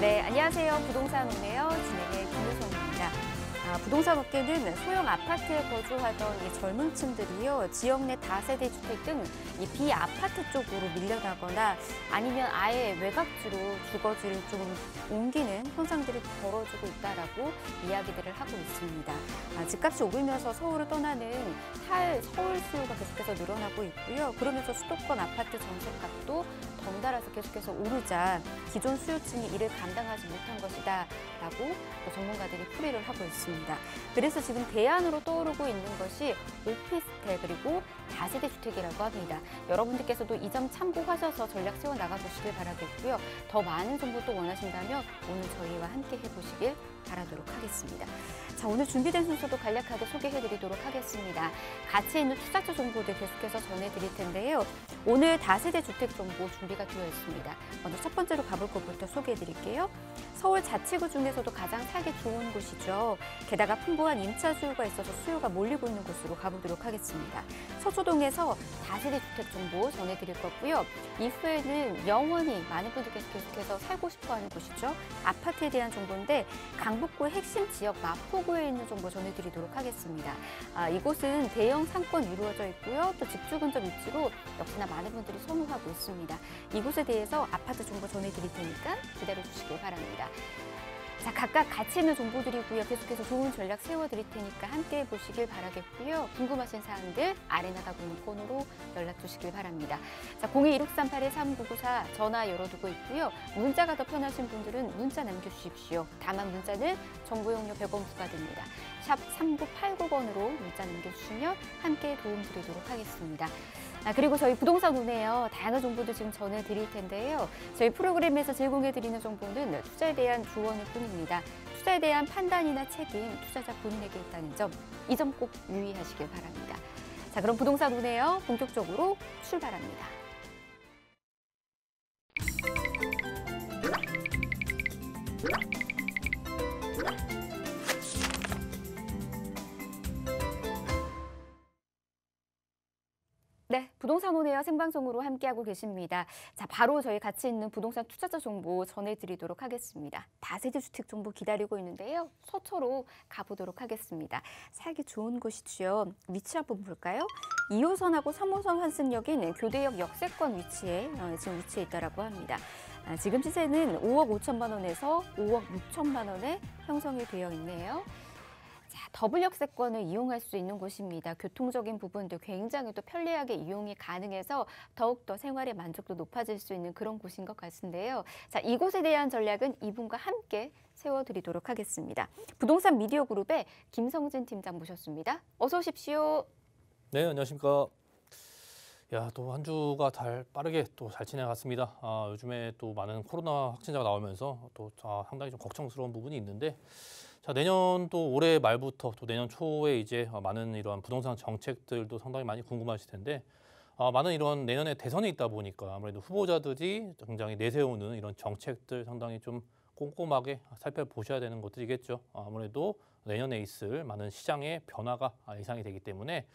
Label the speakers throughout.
Speaker 1: 네, 안녕하세요. 부동산 오네요. 진행의 김유성입니다. 부동산 업계는 소형 아파트에 거주하던 이 젊은 층들이요, 지역 내 다세대 주택 등 이 비아파트 쪽으로 밀려나거나 아니면 아예 외곽지로 주거지를 좀 옮기는 현상들이 벌어지고 있다라고 이야기들을 하고 있습니다. 집값이 오르면서 서울을 떠나는 서울 수요가 계속해서 늘어나고 있고요. 그러면서 수도권 아파트 전셋값도 덩달아서 계속해서 오르자 기존 수요층이 이를 감당하지 못한 것이다 라고 전문가들이 풀이를 하고 있습니다. 그래서 지금 대안으로 떠오르고 있는 것이 오피스텔 그리고 다세대 주택이라고 합니다. 여러분들께서도 이 점 참고하셔서 전략 세워 나가보시길 바라겠고요. 더 많은 정보도 원하신다면 오늘 저희와 함께 해보시길 바라도록 하겠습니다. 자, 오늘 준비된 순서도 간략하게 소개해드리도록 하겠습니다. 가치 있는 투자처 정보들 계속해서 전해드릴 텐데요. 오늘 다세대 주택 정보 준비가 되어 있습니다. 먼저 첫 번째로 가볼 것부터 소개해드릴게요. 서울 자치구 중에서도 가장 살기 좋은 곳이죠. 게다가 풍부한 임차 수요가 있어서 수요가 몰리고 있는 곳으로 가보도록 하겠습니다. 서초동에서 다세대 주택 정보 전해드릴 거고요. 이후에는 영원히 많은 분들께서 계속해서 살고 싶어하는 곳이죠. 아파트에 대한 정보인데 강북구의 핵심 지역 마포구에 있는 정보 전해드리도록 하겠습니다. 이곳은 대형 상권이 이루어져 있고요. 또 직주 근접 위치로 역시나 많은 분들이 선호하고 있습니다. 이곳에 대해서 아파트 정보 전해드릴 테니까 기다려주시길 바랍니다. 자, 각각 가치 있는 정보들이고요. 계속해서 좋은 전략 세워드릴 테니까 함께 보시길 바라겠고요. 궁금하신 사항들 아래 나가고 있는 번호로 연락 주시길 바랍니다. 자, 02-1638-3994 전화 열어두고 있고요. 문자가 더 편하신 분들은 문자 남겨주십시오. 다만 문자는 정보용료 100원 부과됩니다. 샵 3989번으로 문자 남겨주시면 함께 도움드리도록 하겠습니다. 그리고 저희 부동산 오네요. 다양한 정보도 지금 전해드릴 텐데요. 저희 프로그램에서 제공해드리는 정보는 투자에 대한 조언일 뿐입니다. 투자에 대한 판단이나 책임, 투자자 본인에게 있다는 점, 이 점 꼭 유의하시길 바랍니다. 자, 그럼 부동산 오네요. 본격적으로 출발합니다. 네, 부동산 오네요 생방송으로 함께하고 계십니다. 자, 바로 저희 가치 있는 부동산 투자자 정보 전해드리도록 하겠습니다. 다세대 주택 정보 기다리고 있는데요. 서초로 가보도록 하겠습니다. 살기 좋은 곳이죠. 위치 한번 볼까요? 2호선하고 3호선 환승역인 교대역 역세권 위치에 지금 위치해 있다라고 합니다. 지금 시세는 5억 5천만 원에서 5억 6천만 원에 형성이 되어 있네요. 자, 더블 역세권을 이용할 수 있는 곳입니다. 교통적인 부분도 굉장히 또 편리하게 이용이 가능해서 더욱더 생활의 만족도 높아질 수 있는 그런 곳인 것 같은데요. 자, 이곳에 대한 전략은 이분과 함께 세워드리도록 하겠습니다. 부동산 미디어 그룹의 김성진 팀장 모셨습니다. 어서 오십시오.
Speaker 2: 네, 안녕하십니까. 야, 또 한 주가 빠르게 또 잘 지나갔습니다. 요즘에 또 많은 코로나 확진자가 나오면서 또 상당히 좀 걱정스러운 부분이 있는데, 자, 내년 또 올해 말부터 또 내년 초에 이제 많은 이러한 부동산 정책들도 상당히 많이 궁금하실 텐데, 많은 이런 내년에 대선이 있다 보니까 아무래도 후보자들이 굉장히 내세우는 이런 정책들 상당히 좀 꼼꼼하게 살펴보셔야 되는 것들이겠죠. 아무래도 내년에 있을 많은 시장의 변화가 예상이 되기 때문에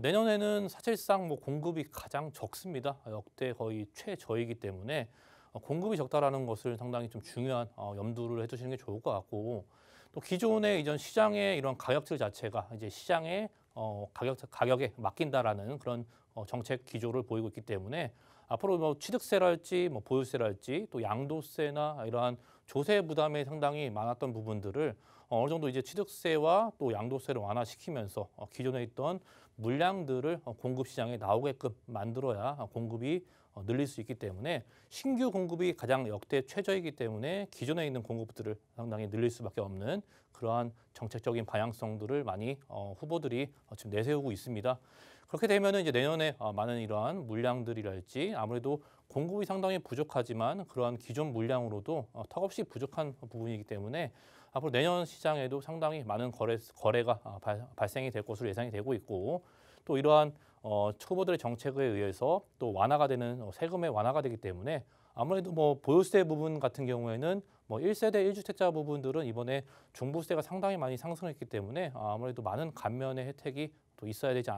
Speaker 2: 내년에는 사실상 공급이 가장 적습니다. 역대 거의 최저이기 때문에 공급이 적다라는 것을 상당히 좀 중요한 염두를 해두시는 게 좋을 것 같고, 또 기존의 이전 시장의 이런 가격들 자체가 이제 시장의 가격에 맡긴다라는 그런 정책 기조를 보이고 있기 때문에 앞으로 취득세랄지 보유세랄지 또 양도세나 이러한 조세 부담이 상당히 많았던 부분들을 어느 정도 이제 취득세와 또 양도세를 완화시키면서 기존에 있던 물량들을 공급 시장에 나오게끔 만들어야 공급이 늘릴 수 있기 때문에 신규 공급이 가장 역대 최저이기 때문에 기존에 있는 공급들을 상당히 늘릴 수밖에 없는 그러한 정책적인 방향성들을 많이 후보들이 지금 내세우고 있습니다. 그렇게 되면 이제 내년에 많은 이러한 물량들이랄지 아무래도 공급이 상당히 부족하지만 그러한 기존 물량으로도 턱없이 부족한 부분이기 때문에 앞으로 내년 시장에도 상당히 많은 거래가 발생이 될 것으로 예상이 되고 있고, 또 이러한 후보들의 정책에 의해서 또 완화가 되는 세금의 완화가 되기 때문에 아무래도 보유세 부분 같은 경우에는 1세대 1주택자 부분들은 이번에 종부세가 상당히 많이 상승했기 때문에 아무래도 많은 감면의 혜택이 또 있어야 되지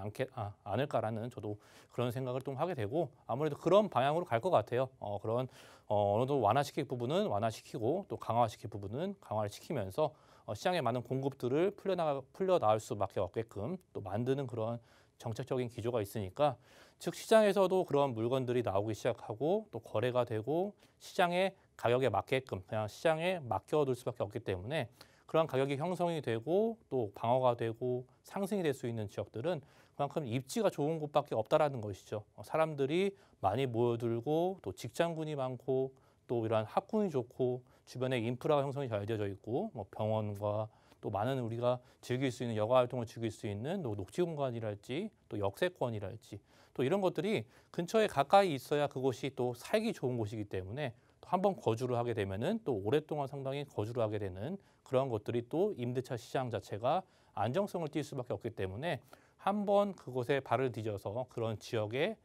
Speaker 2: 않을까라는 저도 그런 생각을 좀 하게 되고 아무래도 그런 방향으로 갈 것 같아요. 그런 어느 정도 완화시킬 부분은 완화시키고 또 강화시킬 부분은 강화를 시키면서 시장에 많은 공급들을 풀려 나갈 수밖에 없게끔 또 만드는 그런 정책적인 기조가 있으니까 즉 시장에서도 그런 물건들이 나오기 시작하고 또 거래가 되고 시장의 가격에 맞게끔 그냥 시장에 맡겨둘 수밖에 없기 때문에 그런 가격이 형성이 되고 또 방어가 되고 상승이 될 수 있는 지역들은 그만큼 입지가 좋은 곳밖에 없다라는 것이죠. 사람들이 많이 모여들고 또 직장군이 많고 또 이러한 학군이 좋고 주변에 인프라가 형성이 잘 되어져 있고 뭐 병원과 또 많은 우리가 즐길 수 있는 여가 활동을 즐길 수 있는 녹지 공간이랄지 또 역세권이랄지 또 이런 것들이 근처에 가까이 있어야 그곳이 또 살기 좋은 곳이기 때문에 또 한번 거주를 하게 되면은 또 오랫동안 상당히 거주를 하게 되는 그런 것들이 또 임대차 시장 자체가 안정성을 띌 수밖에 없기 때문에 한번 그곳에 발을 디뎌서 그런 지역에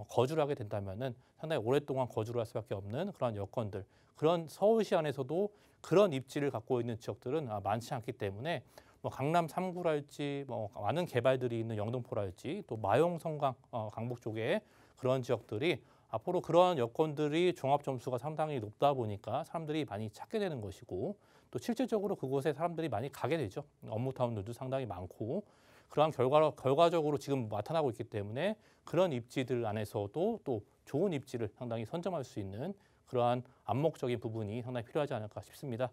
Speaker 2: 거주를 하게 된다면은 상당히 오랫동안 거주를 할 수밖에 없는 그런 여건들, 그런 서울시 안에서도 그런 입지를 갖고 있는 지역들은 많지 않기 때문에 뭐 강남 3구랄지 뭐 많은 개발들이 있는 영등포랄지 또 마용 성강 강북 쪽에 그런 지역들이 앞으로 그런 여건들이 종합 점수가 상당히 높다 보니까 사람들이 많이 찾게 되는 것이고 또 실질적으로 그곳에 사람들이 많이 가게 되죠. 업무타운들도 상당히 많고 그러한 결과적으로 지금 나타나고 있기 때문에 그런 입지들 안에서도 또 좋은 입지를 상당히 선점할 수 있는 그러한 암묵적인 부분이 상당히 필요하지 않을까 싶습니다.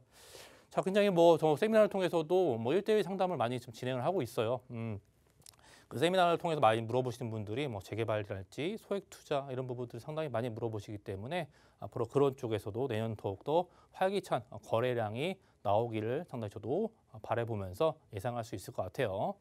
Speaker 2: 자, 굉장히 저 세미나를 통해서도 1대1 상담을 많이 좀 진행을 하고 있어요. 그 세미나를 통해서 많이 물어보시는 분들이 재개발이랄지 소액 투자 이런 부분들을 상당히 많이 물어보시기 때문에 앞으로 그런 쪽에서도 내년 더욱더 활기찬 거래량이 나오기를 상당히 저도 바라보면서 예상할 수 있을 것 같아요.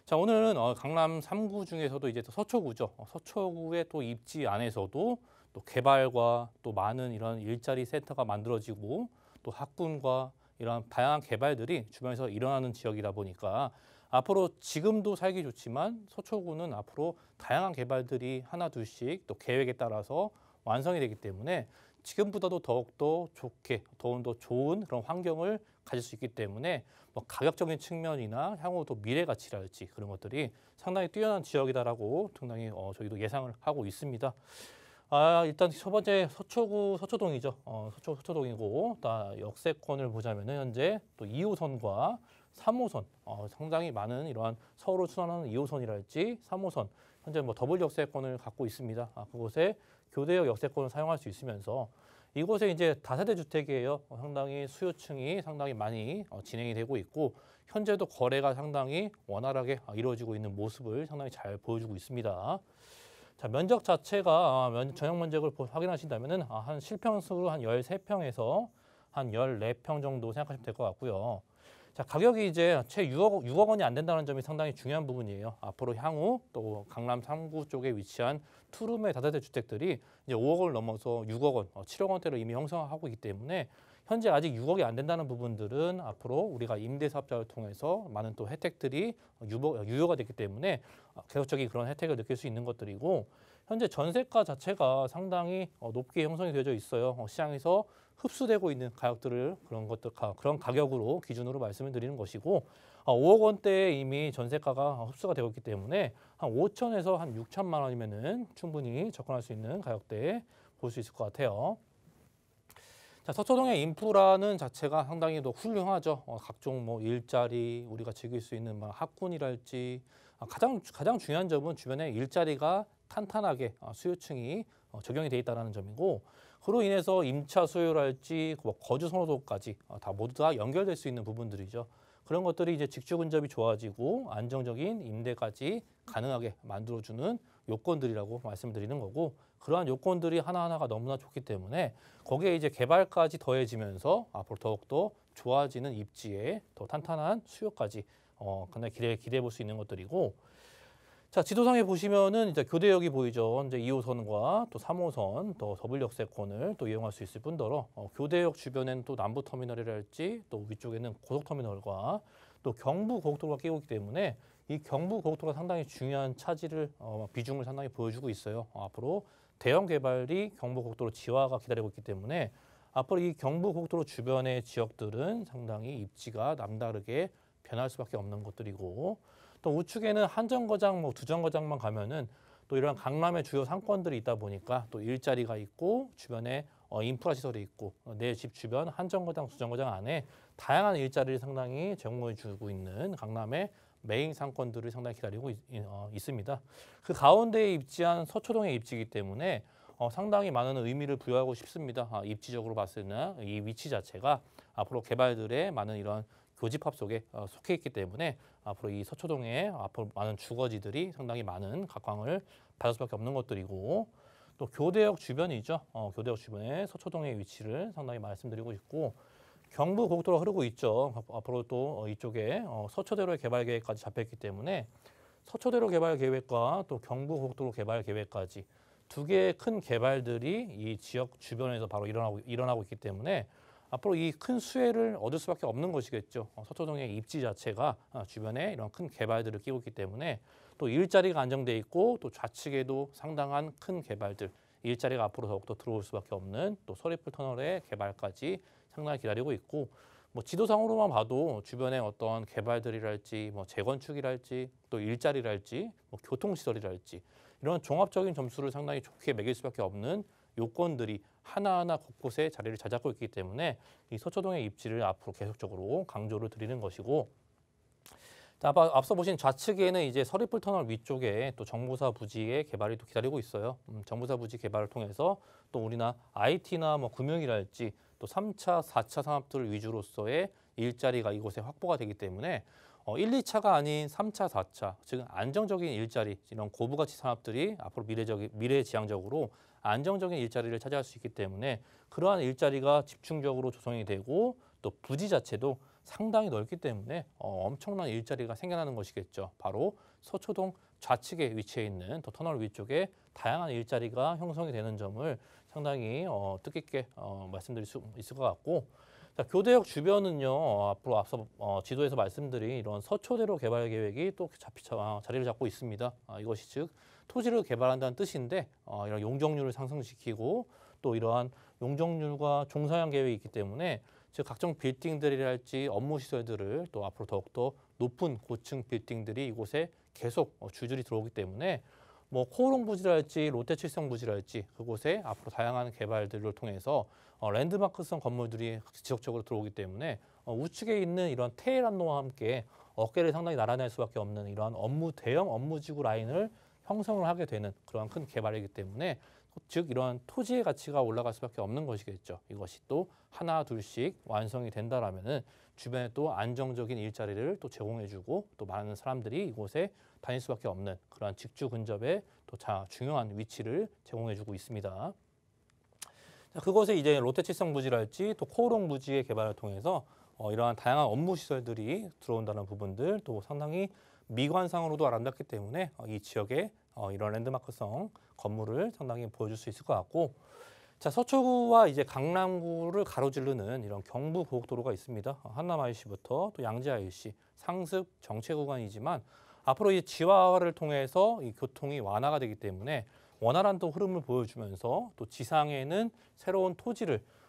Speaker 2: 자, 오늘은 강남 3구 중에서도 이제 서초구죠. 서초구의 또 입지 안에서도 또 개발과 또 많은 이런 일자리 센터가 만들어지고 또 학군과 이런 다양한 개발들이 주변에서 일어나는 지역이다 보니까 앞으로 지금도 살기 좋지만 서초구는 앞으로 다양한 개발들이 하나 둘씩 또 계획에 따라서 완성이 되기 때문에 지금보다도 더욱더 좋게 더욱더 좋은 그런 환경을 가질 수 있기 때문에 가격적인 측면이나 향후 또 미래 가치랄지 그런 것들이 상당히 뛰어난 지역이다라고 상당히 저희도 예상을 하고 있습니다. 일단 첫 번째 서초구 서초동이죠. 서초동이고 역세권을 보자면은 현재 또 2호선과 3호선 상당히 많은 이러한 서울을 순환하는 2호선이랄지 3호선 현재 더블 역세권을 갖고 있습니다. 그곳에 교대역 역세권을 사용할 수 있으면서 이곳에 이제 다세대 주택이에요. 상당히 수요층이 상당히 많이 진행이 되고 있고 현재도 거래가 상당히 원활하게 이루어지고 있는 모습을 상당히 잘 보여주고 있습니다. 자, 면적 자체가 전용 면적을 확인하신다면은 한 실평수로 한 13평에서 한 14평 정도 생각하시면 될 것 같고요. 자, 가격이 이제 채 6억 원이 안 된다는 점이 상당히 중요한 부분이에요. 앞으로 향후 또 강남 3구 쪽에 위치한 투룸의 다세대 주택들이 이제 5억 원을 넘어서 6억 원, 7억 원대로 이미 형성하고 있기 때문에 현재 아직 6억이 안 된다는 부분들은 앞으로 우리가 임대사업자를 통해서 많은 또 혜택들이 유효가 됐기 때문에 계속적인 그런 혜택을 느낄 수 있는 것들이고 현재 전세가 자체가 상당히 높게 형성이 되어져 있어요. 시장에서 흡수되고 있는 가격들을 그런 가격으로 기준으로 말씀을 드리는 것이고 5억 원대에 이미 전세가가 흡수가 되고 있기 때문에 한 5천에서 한 6천만 원이면은 충분히 접근할 수 있는 가격대에 볼 수 있을 것 같아요. 자, 서초동의 인프라는 자체가 상당히 더 훌륭하죠. 각종 일자리 우리가 즐길 수 있는 학군이랄지 가장 중요한 점은 주변에 일자리가 탄탄하게 수요층이 적용이 돼 있다는 점이고 그로 인해서 임차 수요랄지 거주 선호도까지 다 모두 다 연결될 수 있는 부분들이죠. 그런 것들이 이제 직주 근접이 좋아지고 안정적인 임대까지 가능하게 만들어주는 요건들이라고 말씀드리는 거고 그러한 요건들이 하나하나가 너무나 좋기 때문에 거기에 이제 개발까지 더해지면서 앞으로 더욱더 좋아지는 입지에 더 탄탄한 수요까지 상당히 기대해 볼 수 있는 것들이고 자, 지도상에 보시면은 이제 교대역이 보이죠. 이제 2호선과 또 3호선 또 더블 역세권을 또 이용할 수 있을 뿐더러 교대역 주변에는 또 남부 터미널이랄지 또 위쪽에는 고속 터미널과 또 경부 고속도로가 끼고 있기 때문에 이 경부 고속도로가 상당히 중요한 차지를 비중을 상당히 보여주고 있어요. 앞으로 대형 개발이 경부 고속도로 지화가 기다리고 있기 때문에 앞으로 이 경부 고속도로 주변의 지역들은 상당히 입지가 남다르게 변할 수밖에 없는 것들이고 또 우측에는 한 정거장, 뭐 두 정거장만 가면은 또 이런 강남의 주요 상권들이 있다 보니까 또 일자리가 있고 주변에 인프라 시설이 있고 내 집 주변 한 정거장, 두 정거장 안에 다양한 일자리를 상당히 제공해주고 있는 강남의 메인 상권들을 상당히 기다리고 있습니다. 그 가운데에 입지한 서초동의 입지이기 때문에 상당히 많은 의미를 부여하고 싶습니다. 입지적으로 봤을 때는 이 위치 자체가 앞으로 개발들의 많은 이런 교집합 속에 속해 있기 때문에 앞으로 이 서초동에 앞으로 많은 주거지들이 상당히 많은 각광을 받을 수밖에 없는 것들이고 또 교대역 주변이죠. 교대역 주변에 서초동의 위치를 상당히 말씀드리고 있고 경부 고속도로가 흐르고 있죠. 앞으로 또 이쪽에 서초대로의 개발 계획까지 잡혔기 때문에 서초대로 개발 계획과 또 경부 고속도로 개발 계획까지 두 개의 큰 개발들이 이 지역 주변에서 바로 일어나고 있기 때문에 앞으로 이 큰 수혜를 얻을 수밖에 없는 것이겠죠. 서초동의 입지 자체가 주변에 이런 큰 개발들을 끼고 있기 때문에 또 일자리가 안정돼 있고 또 좌측에도 상당한 큰 개발들, 일자리가 앞으로 더욱더 들어올 수밖에 없는 또 서리풀 터널의 개발까지 상당히 기다리고 있고 뭐 지도상으로만 봐도 주변에 어떤 개발들이랄지 뭐 재건축이랄지 또 일자리랄지 뭐 교통시설이랄지 이런 종합적인 점수를 상당히 좋게 매길 수밖에 없는 요건들이 하나하나 곳곳에 자리를 잘 잡고 있기 때문에 이 서초동의 입지를 앞으로 계속적으로 강조를 드리는 것이고 자, 앞서 보신 좌측에는 이제 서리풀 터널 위쪽에 또 정보사 부지의 개발이 또 기다리고 있어요. 정보사 부지 개발을 통해서 또 우리나 IT나 뭐 금융이랄지 또 3차, 4차 산업들 위주로서의 일자리가 이곳에 확보가 되기 때문에 1, 2차가 아닌 3차, 4차, 즉 안정적인 일자리, 이런 고부가치 산업들이 앞으로 미래지향적으로 안정적인 일자리를 차지할 수 있기 때문에 그러한 일자리가 집중적으로 조성이 되고 또 부지 자체도 상당히 넓기 때문에 엄청난 일자리가 생겨나는 것이겠죠. 바로 서초동 좌측에 위치해 있는 또 터널 위쪽에 다양한 일자리가 형성이 되는 점을 상당히 뜻깊게 말씀드릴 수 있을 것 같고 자, 교대역 주변은요. 앞으로 앞서 지도에서 말씀드린 이런 서초대로 개발 계획이 또 자리를 잡고 있습니다. 이것이 즉 토지를 개발한다는 뜻인데 이런 용적률을 상승시키고 또 이러한 용적률과 종사형 계획이 있기 때문에 즉 각종 빌딩들이랄지 업무 시설들을 또 앞으로 더욱더 높은 고층 빌딩들이 이곳에 계속 줄줄이 들어오기 때문에 뭐 코오롱 부지랄지 롯데칠성 부지랄지 그곳에 앞으로 다양한 개발들을 통해서 랜드마크성 건물들이 지속적으로 들어오기 때문에 우측에 있는 이런 테헤란로와 함께 어깨를 상당히 나란할 수밖에 없는 이러한 대형 업무지구 라인을 형성을 하게 되는 그러한 큰 개발이기 때문에 즉 이러한 토지의 가치가 올라갈 수밖에 없는 것이겠죠. 이것이 또 하나 둘씩 완성이 된다라면은 주변에 또 안정적인 일자리를 또 제공해주고 또 많은 사람들이 이곳에 다닐 수밖에 없는 그러한 직주 근접의 또 중요한 위치를 제공해주고 있습니다. 자, 그곳에 이제 롯데칠성 부지랄지 또 코오롱 부지의 개발을 통해서 이러한 다양한 업무 시설들이 들어온다는 부분들 또 상당히 미관상으로도 아름답기 때문에 이 지역에 이런 랜드마크성 건물을 상당히 보여줄 수 있을 것 같고 자 서초구와 이제 강남구를 가로지르는 이런 경부 고속도로가 있습니다. 한남 IC부터 또 양재 IC, 상습 정체 구간이지만 앞으로 이 지하화를 통해서 이 교통이 완화가 되기 때문에 원활한 또 흐름을 보여주면서 또 지상에는 새로운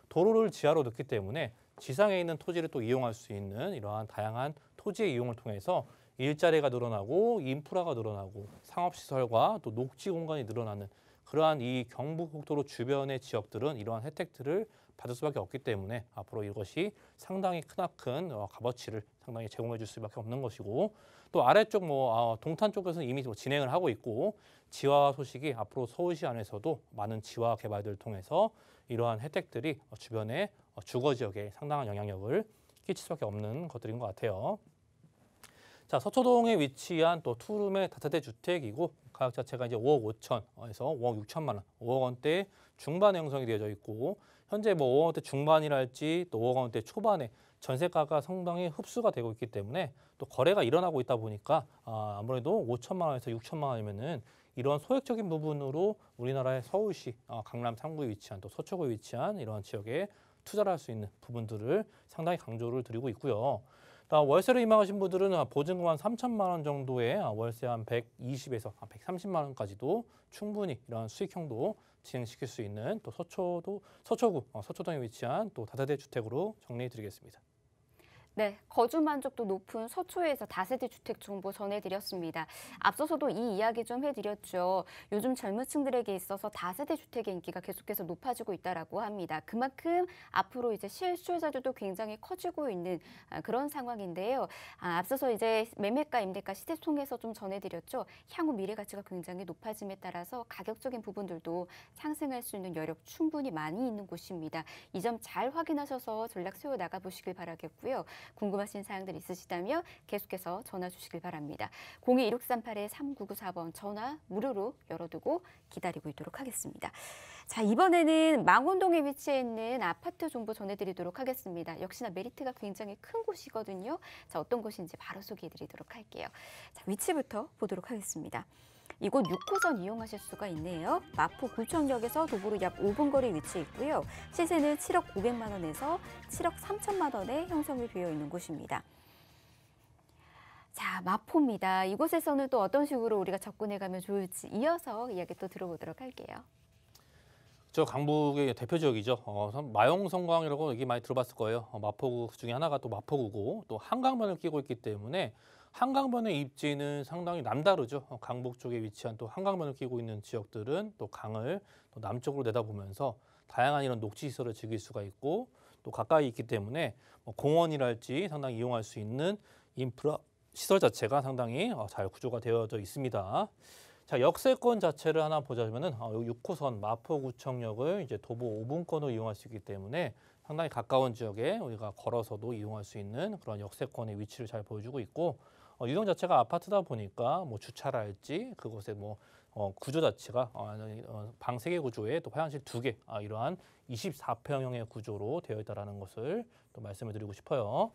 Speaker 2: 도로를 지하로 넣기 때문에 지상에 있는 토지를 또 이용할 수 있는 이러한 다양한 토지의 이용을 통해서 일자리가 늘어나고 인프라가 늘어나고 상업시설과 또 녹지 공간이 늘어나는 그러한 이 경부고속도로 주변의 지역들은 이러한 혜택들을 받을 수밖에 없기 때문에 앞으로 이것이 상당히 크나큰 값어치를 상당히 제공해 줄 수밖에 없는 것이고 또 아래쪽 동탄 쪽에서는 이미 진행을 하고 있고 지화 소식이 앞으로 서울시 안에서도 많은 지화 개발들을 통해서 이러한 혜택들이 주변의 주거 지역에 상당한 영향력을 끼칠 수밖에 없는 것들인 것 같아요. 자, 서초동에 위치한 또 투룸의 다세대 주택이고 가격 자체가 이제 5억 5천에서 5억 6천만 원, 5억 원대 중반에 형성이 되어져 있고 현재 5억 원대 중반이랄지 또 5억 원대 초반에 전세가가 상당히 흡수가 되고 있기 때문에 또 거래가 일어나고 있다 보니까 아무래도 5천만 원에서 6천만 원이면은 이런 소액적인 부분으로 우리나라의 서울시 강남 3구에 위치한 또 서초구에 위치한 이러한 지역에 투자를 할 수 있는 부분들을 상당히 강조를 드리고 있고요. 월세로 임하신 분들은 보증금 한 3천만 원 정도의 월세 한 120에서 130만 원까지도 충분히 이런 수익형도 진행시킬 수 있는 또 서초구, 서초동에 위치한 또 다세대 주택으로 정리해 드리겠습니다.
Speaker 1: 네, 거주 만족도 높은 서초에서 다세대 주택 정보 전해드렸습니다. 앞서서도 이 이야기 좀 해드렸죠. 요즘 젊은 층들에게 있어서 다세대 주택의 인기가 계속해서 높아지고 있다라고 합니다. 그만큼 앞으로 이제 실수요자들도 굉장히 커지고 있는 그런 상황인데요. 앞서서 이제 매매가, 임대가 시세 통해서 좀 전해드렸죠. 향후 미래 가치가 굉장히 높아짐에 따라서 가격적인 부분들도 상승할 수 있는 여력 충분히 많이 있는 곳입니다. 이 점 잘 확인하셔서 전략 세워 나가 보시길 바라겠고요. 궁금하신 사항들 있으시다면 계속해서 전화 주시길 바랍니다. 02-1638-3994번 전화 무료로 열어두고 기다리고 있도록 하겠습니다. 자, 이번에는 망원동에 위치해 있는 아파트 정보 전해드리도록 하겠습니다. 역시나 메리트가 굉장히 큰 곳이거든요. 자, 어떤 곳인지 바로 소개해드리도록 할게요. 자, 위치부터 보도록 하겠습니다. 이곳 6호선 이용하실 수가 있네요. 마포 구청역에서 도보로 약 5분 거리에 위치해 있고요. 시세는 7억 500만 원에서 7억 3천만 원에 형성이 되어 있는 곳입니다. 자, 마포입니다. 이곳에서는 또 어떤 식으로 우리가 접근해가면 좋을지 이어서 이야기 또 들어보도록 할게요.
Speaker 2: 저 강북의 대표 지역이죠. 마용성광이라고 얘기 많이 들어봤을 거예요. 마포구 중에 하나가 또 마포구고 또 한강변을 끼고 있기 때문에 한강변의 입지는 상당히 남다르죠. 강북 쪽에 위치한 또 한강변을 끼고 있는 지역들은 또 강을 또 남쪽으로 내다보면서 다양한 이런 녹지 시설을 즐길 수가 있고 또 가까이 있기 때문에 공원이랄지 상당히 이용할 수 있는 인프라 시설 자체가 상당히 잘 구조가 되어져 있습니다. 자, 역세권 자체를 하나 보자면은 6호선 마포구청역을 이제 도보 5분권으로 이용할 수 있기 때문에 상당히 가까운 지역에 우리가 걸어서도 이용할 수 있는 그런 역세권의 위치를 잘 보여주고 있고 유형 자체가 아파트다 보니까 뭐 주차랄지 그곳에 뭐 구조 자체가 방 3개 구조에 또 화장실 2개 이러한 24평형의 구조로 되어 있다는 것을 또 말씀을 드리고 싶어요.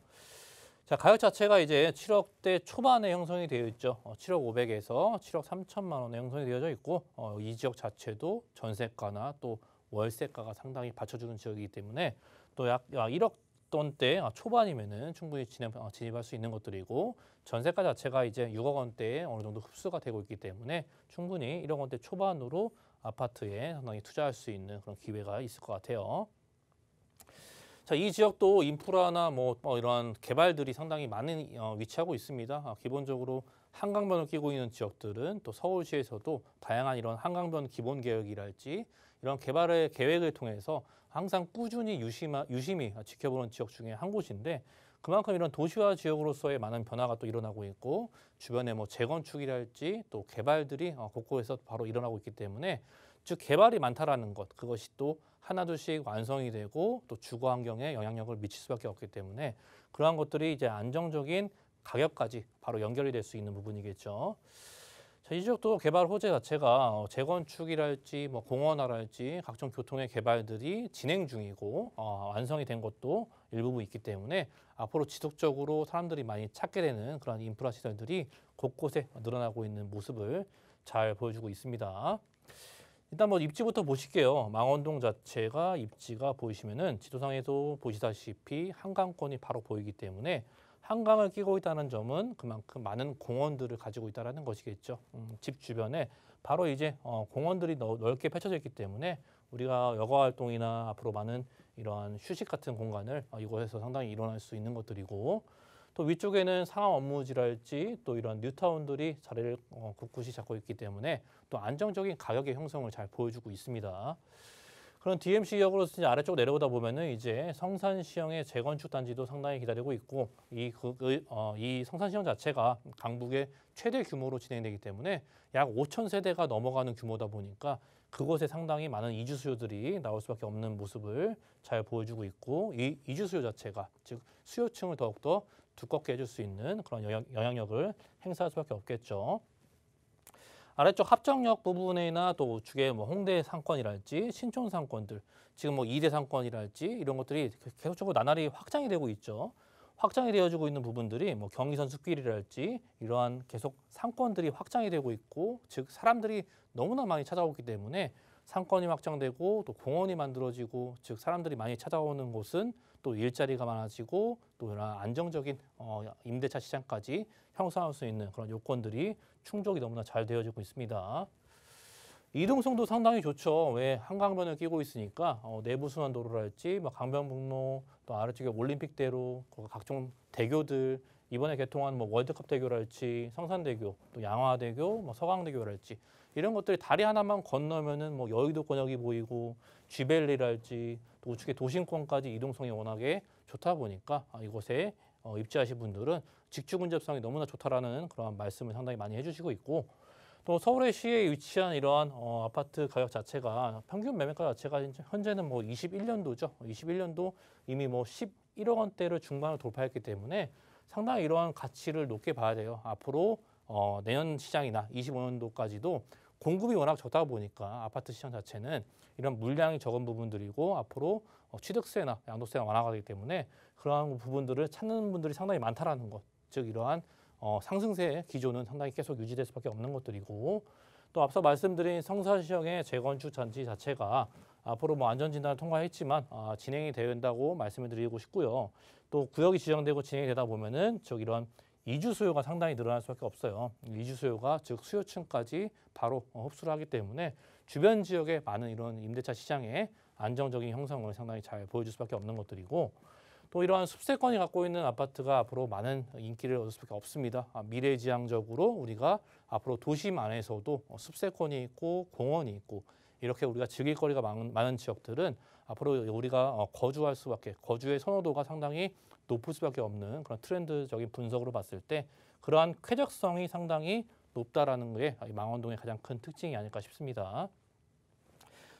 Speaker 2: 자, 가격 자체가 이제 7억대 초반에 형성이 되어 있죠. 7억 500에서 7억 3천만 원에 형성이 되어져 있고 이 지역 자체도 전세가나 또 월세가가 상당히 받쳐주는 지역이기 때문에 또 약 1억 돈대 초반이면은 충분히 진입할 수 있는 것들이고 전세가 자체가 이제 6억 원대에 어느 정도 흡수가 되고 있기 때문에 충분히 1억 원대 초반으로 아파트에 상당히 투자할 수 있는 그런 기회가 있을 것 같아요. 자, 이 지역도 인프라나 뭐 이러한 개발들이 상당히 많이 위치하고 있습니다. 기본적으로 한강변을 끼고 있는 지역들은 또 서울시에서도 다양한 이런 한강변 기본 계획이랄지 이런 개발의 계획을 통해서 항상 꾸준히 유심히 지켜보는 지역 중에 한 곳인데 그만큼 이런 도시화 지역으로서의 많은 변화가 또 일어나고 있고 주변에 뭐 재건축이랄지 또 개발들이 곳곳에서 바로 일어나고 있기 때문에 즉 개발이 많다라는 것 그것이 또 하나둘씩 완성이 되고 또 주거 환경에 영향력을 미칠 수밖에 없기 때문에 그러한 것들이 이제 안정적인 가격까지 바로 연결이 될 수 있는 부분이겠죠. 자, 이 지역도 개발 호재 자체가 재건축이랄지 뭐 공원화랄지 각종 교통의 개발들이 진행 중이고 완성이 된 것도 일부분 있기 때문에 앞으로 지속적으로 사람들이 많이 찾게 되는 그런 인프라 시설들이 곳곳에 늘어나고 있는 모습을 잘 보여주고 있습니다. 일단 뭐 입지부터 보실게요. 망원동 자체가 입지가 보이시면은 지도상에도 보시다시피 한강권이 바로 보이기 때문에 한강을 끼고 있다는 점은 그만큼 많은 공원들을 가지고 있다는 것이겠죠. 집 주변에 바로 이제 공원들이 넓게 펼쳐져 있기 때문에 우리가 여가 활동이나 앞으로 많은 이러한 휴식 같은 공간을 이곳에서 상당히 일어날 수 있는 것들이고 또 위쪽에는 상암 업무지랄지 또 이런 뉴타운들이 자리를 굳굳이 잡고 있기 때문에 또 안정적인 가격의 형성을 잘 보여주고 있습니다. 그런 DMC역으로 이제 아래쪽 내려오다 보면은 이제 성산시형의 재건축 단지도 상당히 기다리고 있고 이 성산시형 자체가 강북의 최대 규모로 진행되기 때문에 약 5천 세대가 넘어가는 규모다 보니까 그곳에 상당히 많은 이주 수요들이 나올 수밖에 없는 모습을 잘 보여주고 있고 이 이주 수요 자체가 즉 수요층을 더욱더 두껍게 해줄 수 있는 그런 영향력을 행사할 수밖에 없겠죠. 아래쪽 합정역 부분이나 또 우측에 뭐 홍대 상권이랄지 신촌 상권들 지금 뭐 2대 상권이랄지 이런 것들이 계속적으로 나날이 확장이 되고 있죠. 확장이 되어지고 있는 부분들이 뭐 경의선 숲길이랄지 이러한 계속 상권들이 확장이 되고 있고 즉 사람들이 너무나 많이 찾아오기 때문에 상권이 확장되고 또 공원이 만들어지고 즉 사람들이 많이 찾아오는 곳은 또 일자리가 많아지고 또 이런 안정적인 임대차 시장까지 형성할 수 있는 그런 요건들이 충족이 너무나 잘 되어지고 있습니다. 이동성도 상당히 좋죠. 왜 한강변을 끼고 있으니까 내부 순환도로랄지 뭐 강변북로 또 아래쪽에 올림픽대로 각종 대교들 이번에 개통한 뭐 월드컵 대교랄지 성산대교 또 양화대교 뭐 서강대교랄지 이런 것들이 다리 하나만 건너면은 뭐 여의도권역이 보이고 쥐벨리랄지 또 우측에 도심권까지 이동성이 워낙에 좋다 보니까 이곳에 입지하신 분들은 직주 근접성이 너무나 좋다라는 그런 말씀을 상당히 많이 해주시고 있고 또 서울의 시에 위치한 이러한 아파트 가격 자체가 평균 매매가 자체가 현재는 뭐 21년도죠. 21년도 이미 뭐 11억 원대를 중반을 돌파했기 때문에 상당히 이러한 가치를 높게 봐야 돼요. 앞으로 내년 시장이나 25년도까지도 공급이 워낙 적다 보니까 아파트 시장 자체는 이런 물량이 적은 부분들이고 앞으로 취득세나 양도세가 완화가 되기 때문에 그러한 부분들을 찾는 분들이 상당히 많다라는 것. 즉 이러한 상승세 기조는 상당히 계속 유지될 수밖에 없는 것들이고 또 앞서 말씀드린 성산시형의 재건축 단지 자체가 앞으로 뭐 안전진단을 통과했지만 진행이 된다고 말씀을 드리고 싶고요. 또 구역이 지정되고 진행이 되다 보면은 즉 이런 이주 수요가 상당히 늘어날 수밖에 없어요. 이주 수요가 즉 수요층까지 바로 흡수를 하기 때문에 주변 지역에 많은 이런 임대차 시장의 안정적인 형성을 상당히 잘 보여줄 수밖에 없는 것들이고 또 이러한 숲세권이 갖고 있는 아파트가 앞으로 많은 인기를 얻을 수밖에 없습니다. 미래지향적으로 우리가 앞으로 도심 안에서도 숲세권이 있고 공원이 있고 이렇게 우리가 즐길 거리가 많은 지역들은 앞으로 우리가 거주할 수밖에 거주의 선호도가 상당히 높을 수밖에 없는 그런 트렌드적인 분석으로 봤을 때 그러한 쾌적성이 상당히 높다라는 게 망원동의 가장 큰 특징이 아닐까 싶습니다.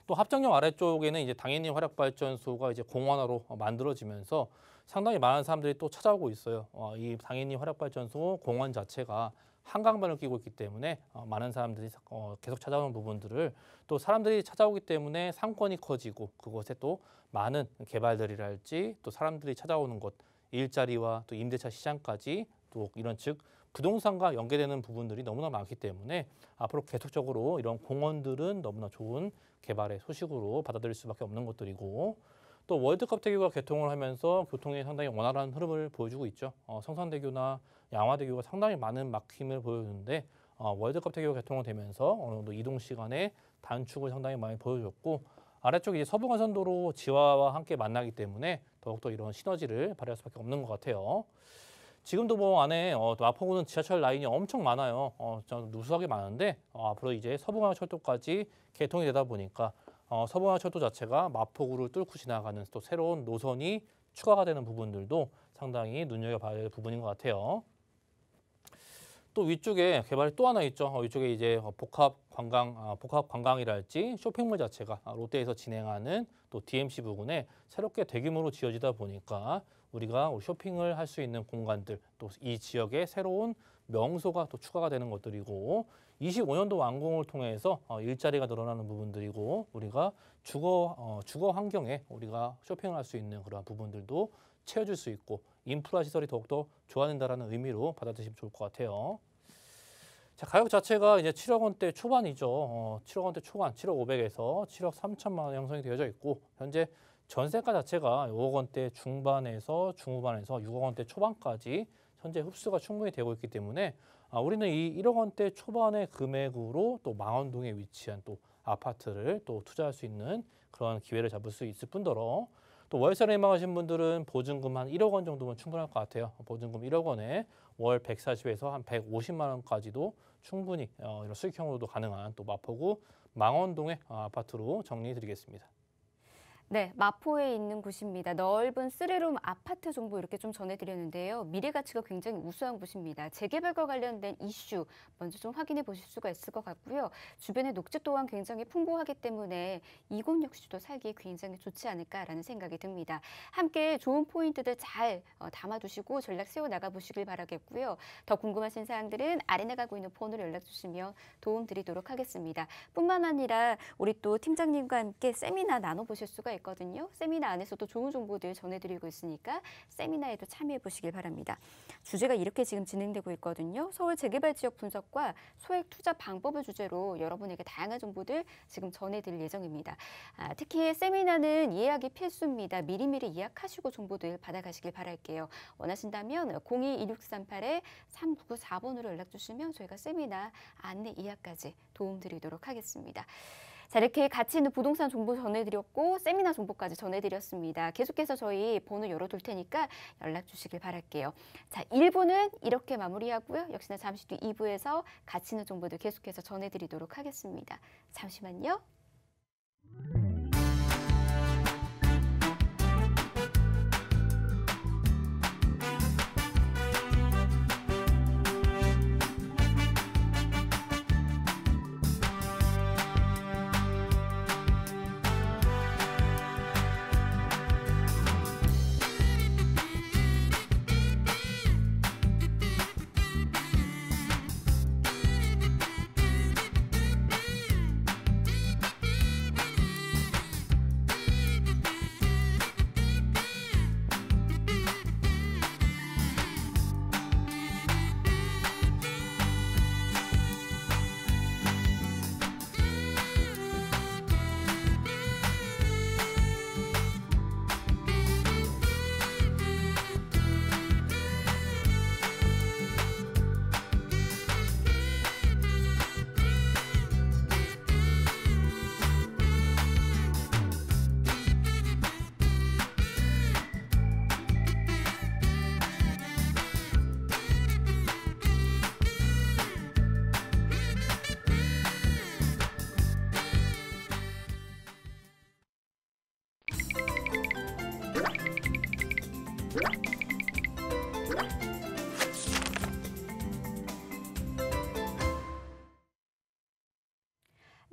Speaker 2: 또 합정역 아래쪽에는 이제 당연히 화력발전소가 이제 공원화로 만들어지면서 상당히 많은 사람들이 또 찾아오고 있어요. 이 당연히 화력발전소 공원 자체가 한강변을 끼고 있기 때문에 많은 사람들이 계속 찾아오는 부분들을 또 사람들이 찾아오기 때문에 상권이 커지고 그곳에 또 많은 개발들이랄지 또 사람들이 찾아오는 곳 일자리와 또 임대차 시장까지 또 이런 즉 부동산과 연계되는 부분들이 너무나 많기 때문에 앞으로 계속적으로 이런 공원들은 너무나 좋은 개발의 소식으로 받아들일 수밖에 없는 것들이고 또 월드컵 대교가 개통을 하면서 교통이 상당히 원활한 흐름을 보여주고 있죠. 성산대교나 양화대교가 상당히 많은 막힘을 보여주는데 월드컵 대교가 개통이 되면서 어느 정도 이동 시간의 단축을 상당히 많이 보여줬고 아래쪽 이제 서부간선도로 지화와 함께 만나기 때문에 더욱더 이런 시너지를 발휘할 수밖에 없는 것 같아요. 지금도 뭐 안에 마포구는 지하철 라인이 엄청 많아요. 누수하게 많은데 앞으로 이제 서부간선철도까지 개통이 되다 보니까 서부간선철도 자체가 마포구를 뚫고 지나가는 또 새로운 노선이 추가가 되는 부분들도 상당히 눈여겨봐야 될 부분인 것 같아요. 또 위쪽에 개발이 또 하나 있죠. 위쪽에 이제 복합 관광이랄지 쇼핑몰 자체가 롯데에서 진행하는 또 DMC 부근에 새롭게 대규모로 지어지다 보니까 우리가 쇼핑을 할 수 있는 공간들 또 이 지역의 새로운 명소가 또 추가가 되는 것들이고 25년도 완공을 통해서 일자리가 늘어나는 부분들이고 우리가 주거 환경에 우리가 쇼핑을 할 수 있는 그런 부분들도 채워줄 수 있고 인프라 시설이 더욱더 좋아진다는 의미로 받아들이시면 좋을 것 같아요. 자, 가격 자체가 이제 7억 원대 초반이죠. 7억 원대 초반, 7억 500에서 7억 3천만 원 형성이 되어져 있고 현재 전세가 자체가 5억 원대 중반에서 중후반에서 6억 원대 초반까지 현재 흡수가 충분히 되고 있기 때문에 우리는 이 1억 원대 초반의 금액으로 또 망원동에 위치한 또 아파트를 또 투자할 수 있는 그런 기회를 잡을 수 있을 뿐더러 또 월세를 희망하신 분들은 보증금 한 1억 원 정도면 충분할 것 같아요. 보증금 1억 원에 월 140에서 한 150만 원까지도 충분히 이런 수익형으로도 가능한 또 마포구 망원동의 아파트로 정리해 드리겠습니다.
Speaker 1: 네, 마포에 있는 곳입니다. 넓은 3룸 아파트 정보 이렇게 좀 전해드렸는데요. 미래 가치가 굉장히 우수한 곳입니다. 재개발과 관련된 이슈 먼저 좀 확인해 보실 수가 있을 것 같고요. 주변의 녹지 또한 굉장히 풍부하기 때문에 이곳 역시도 살기 굉장히 좋지 않을까라는 생각이 듭니다. 함께 좋은 포인트들 잘 담아두시고 전략 세워나가 보시길 바라겠고요. 더 궁금하신 사항들은 아래 나가고 있는 폰으로 연락 주시면 도움 드리도록 하겠습니다. 뿐만 아니라 우리 또 팀장님과 함께 세미나 나눠보실 수가 있거든요. 세미나 안에서도 좋은 정보들 전해드리고 있으니까 세미나에도 참여해 보시길 바랍니다. 주제가 이렇게 지금 진행되고 있거든요. 서울 재개발 지역 분석과 소액 투자 방법을 주제로 여러분에게 다양한 정보들 지금 전해드릴 예정입니다. 특히 세미나는 예약이 필수입니다. 미리미리 예약하시고 정보들 받아가시길 바랄게요. 원하신다면 02-2638-3994번으로 연락 주시면 저희가 세미나 안내 예약까지 도움드리도록 하겠습니다. 자, 이렇게 가치 있는 부동산 정보 전해드렸고 세미나 정보까지 전해드렸습니다. 계속해서 저희 번호 열어둘 테니까 연락 주시길 바랄게요. 자, 1부는 이렇게 마무리하고요. 역시나 잠시 뒤 2부에서 가치 있는 정보들 계속해서 전해드리도록 하겠습니다. 잠시만요.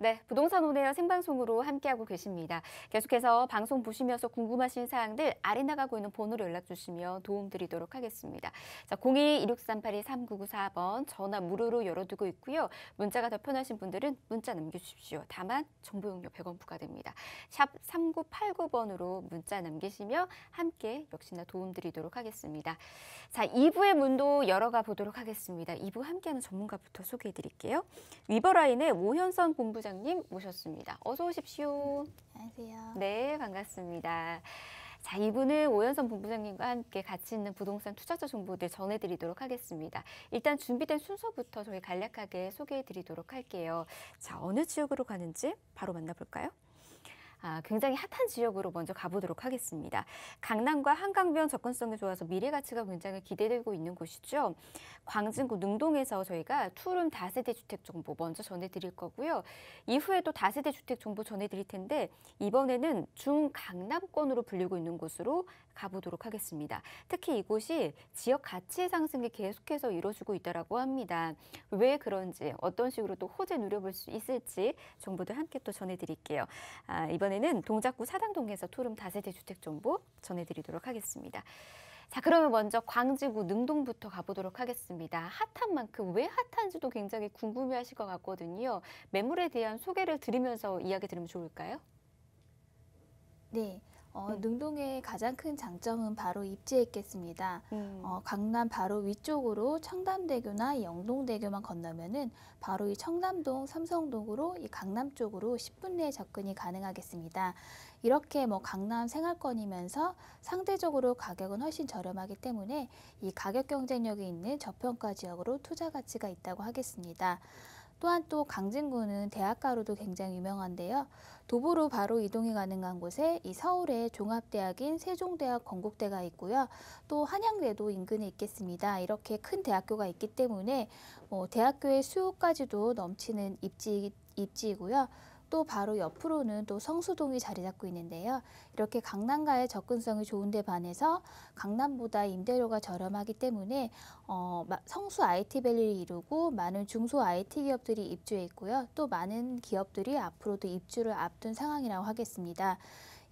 Speaker 1: 네, 부동산 온에어 생방송으로 함께하고 계십니다. 계속해서 방송 보시면서 궁금하신 사항들 아래 나가고 있는 번호로 연락 주시면 도움드리도록 하겠습니다. 자, 02-2638-3994번 전화 무료로 열어두고 있고요. 문자가 더 편하신 분들은 문자 남겨주십시오. 다만 정보용료 100원 부과됩니다. 샵 3989번으로 문자 남기시며 함께 역시나 도움드리도록 하겠습니다. 자, 2부의 문도 열어가 보도록 하겠습니다. 2부 함께하는 전문가부터 소개해드릴게요. 위버라인의 오현선 본부장님 모셨습니다. 어서 오십시오.
Speaker 3: 안녕하세요.
Speaker 1: 네, 반갑습니다. 자, 2부는 오현선 본부장님과 함께 가치 있는 부동산 투자자 정보들 전해드리도록 하겠습니다. 일단 준비된 순서부터 저희 간략하게 소개해드리도록 할게요. 자, 어느 지역으로 가는지 바로 만나볼까요? 굉장히 핫한 지역으로 먼저 가보도록 하겠습니다. 강남과 한강변 접근성이 좋아서 미래 가치가 굉장히 기대되고 있는 곳이죠. 광진구 능동에서 저희가 투룸 다세대 주택 정보 먼저 전해드릴 거고요. 이후에 또 다세대 주택 정보 전해드릴 텐데 이번에는 중강남권으로 불리고 있는 곳으로 가보도록 하겠습니다. 특히 이곳이 지역 가치 상승이 계속해서 이루어지고 있다고 합니다. 왜 그런지 어떤 식으로 또 호재 누려볼 수 있을지 정보들 함께 또 전해드릴게요. 이번에는 동작구 사당동에서 투룸 다세대 주택 정보 전해드리도록 하겠습니다. 자, 그러면 먼저 광진구 능동부터 가보도록 하겠습니다. 핫한 만큼 왜 핫한지도 굉장히 궁금해하실 것 같거든요. 매물에 대한 소개를 드리면서 이야기 들으면 좋을까요?
Speaker 3: 네. 능동의 가장 큰 장점은 바로 입지에 있겠습니다. 강남 바로 위쪽으로 청담대교나 영동대교만 건너면은 바로 이 청담동, 삼성동으로 이 강남 쪽으로 10분 내에 접근이 가능하겠습니다. 이렇게 강남 생활권이면서 상대적으로 가격은 훨씬 저렴하기 때문에 이 가격 경쟁력이 있는 저평가 지역으로 투자 가치가 있다고 하겠습니다. 또한 또 광진구는 대학가로도 굉장히 유명한데요. 도보로 바로 이동이 가능한 곳에 이 서울의 종합대학인 세종대학 건국대가 있고요. 또 한양대도 인근에 있겠습니다. 이렇게 큰 대학교가 있기 때문에 대학교의 수요까지도 넘치는 입지이고요. 또 바로 옆으로는 또 성수동이 자리 잡고 있는데요. 이렇게 강남과의 접근성이 좋은데 반해서 강남보다 임대료가 저렴하기 때문에 성수 IT밸리를 이루고 많은 중소 IT 기업들이 입주해 있고요. 또 많은 기업들이 앞으로도 입주를 앞둔 상황이라고 하겠습니다.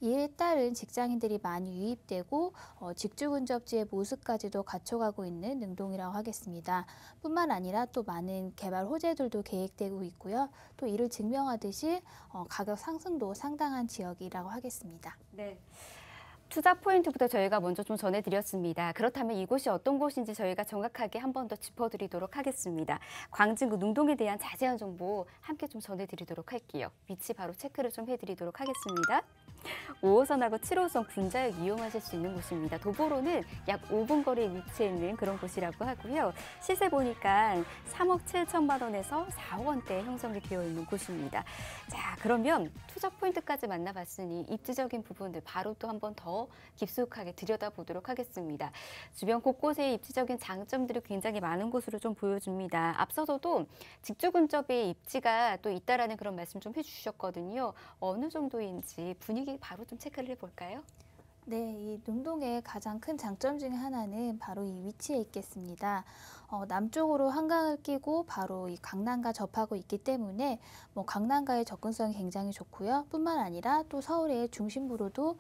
Speaker 3: 이에 따른 직장인들이 많이 유입되고 직주근접지의 모습까지도 갖춰가고 있는 능동이라고 하겠습니다. 뿐만 아니라 또 많은 개발 호재들도 계획되고 있고요. 또 이를 증명하듯이 가격 상승도 상당한 지역이라고 하겠습니다.
Speaker 1: 네. 투자 포인트부터 저희가 먼저 좀 전해드렸습니다. 그렇다면 이곳이 어떤 곳인지 저희가 정확하게 한 번 더 짚어드리도록 하겠습니다. 광진구 능동에 대한 자세한 정보 함께 좀 전해드리도록 할게요. 위치 바로 체크를 좀 해드리도록 하겠습니다. 5호선하고 7호선 군자역 이용하실 수 있는 곳입니다. 도보로는 약 5분 거리에 위치해 있는 그런 곳이라고 하고요. 시세 보니까 3억 7천만 원에서 4억 원대에 형성이 되어 있는 곳입니다. 자, 그러면 투자 포인트까지 만나봤으니 입지적인 부분들 바로 또 한 번 더 깊숙하게 들여다보도록 하겠습니다. 주변 곳곳에 입지적인 장점들이 굉장히 많은 곳으로 좀 보여줍니다. 앞서서도 직주 근접에 입지가 또 있다라는 그런 말씀 좀 해주셨거든요. 어느 정도인지 분위기 바로 좀 체크를 해볼까요?
Speaker 3: 네, 이 능동의 가장 큰 장점 중에 하나는 바로 이 위치에 있겠습니다. 남쪽으로 한강을 끼고 바로 이 강남과 접하고 있기 때문에 강남과의 접근성이 굉장히 좋고요. 뿐만 아니라 또 서울의 중심부로도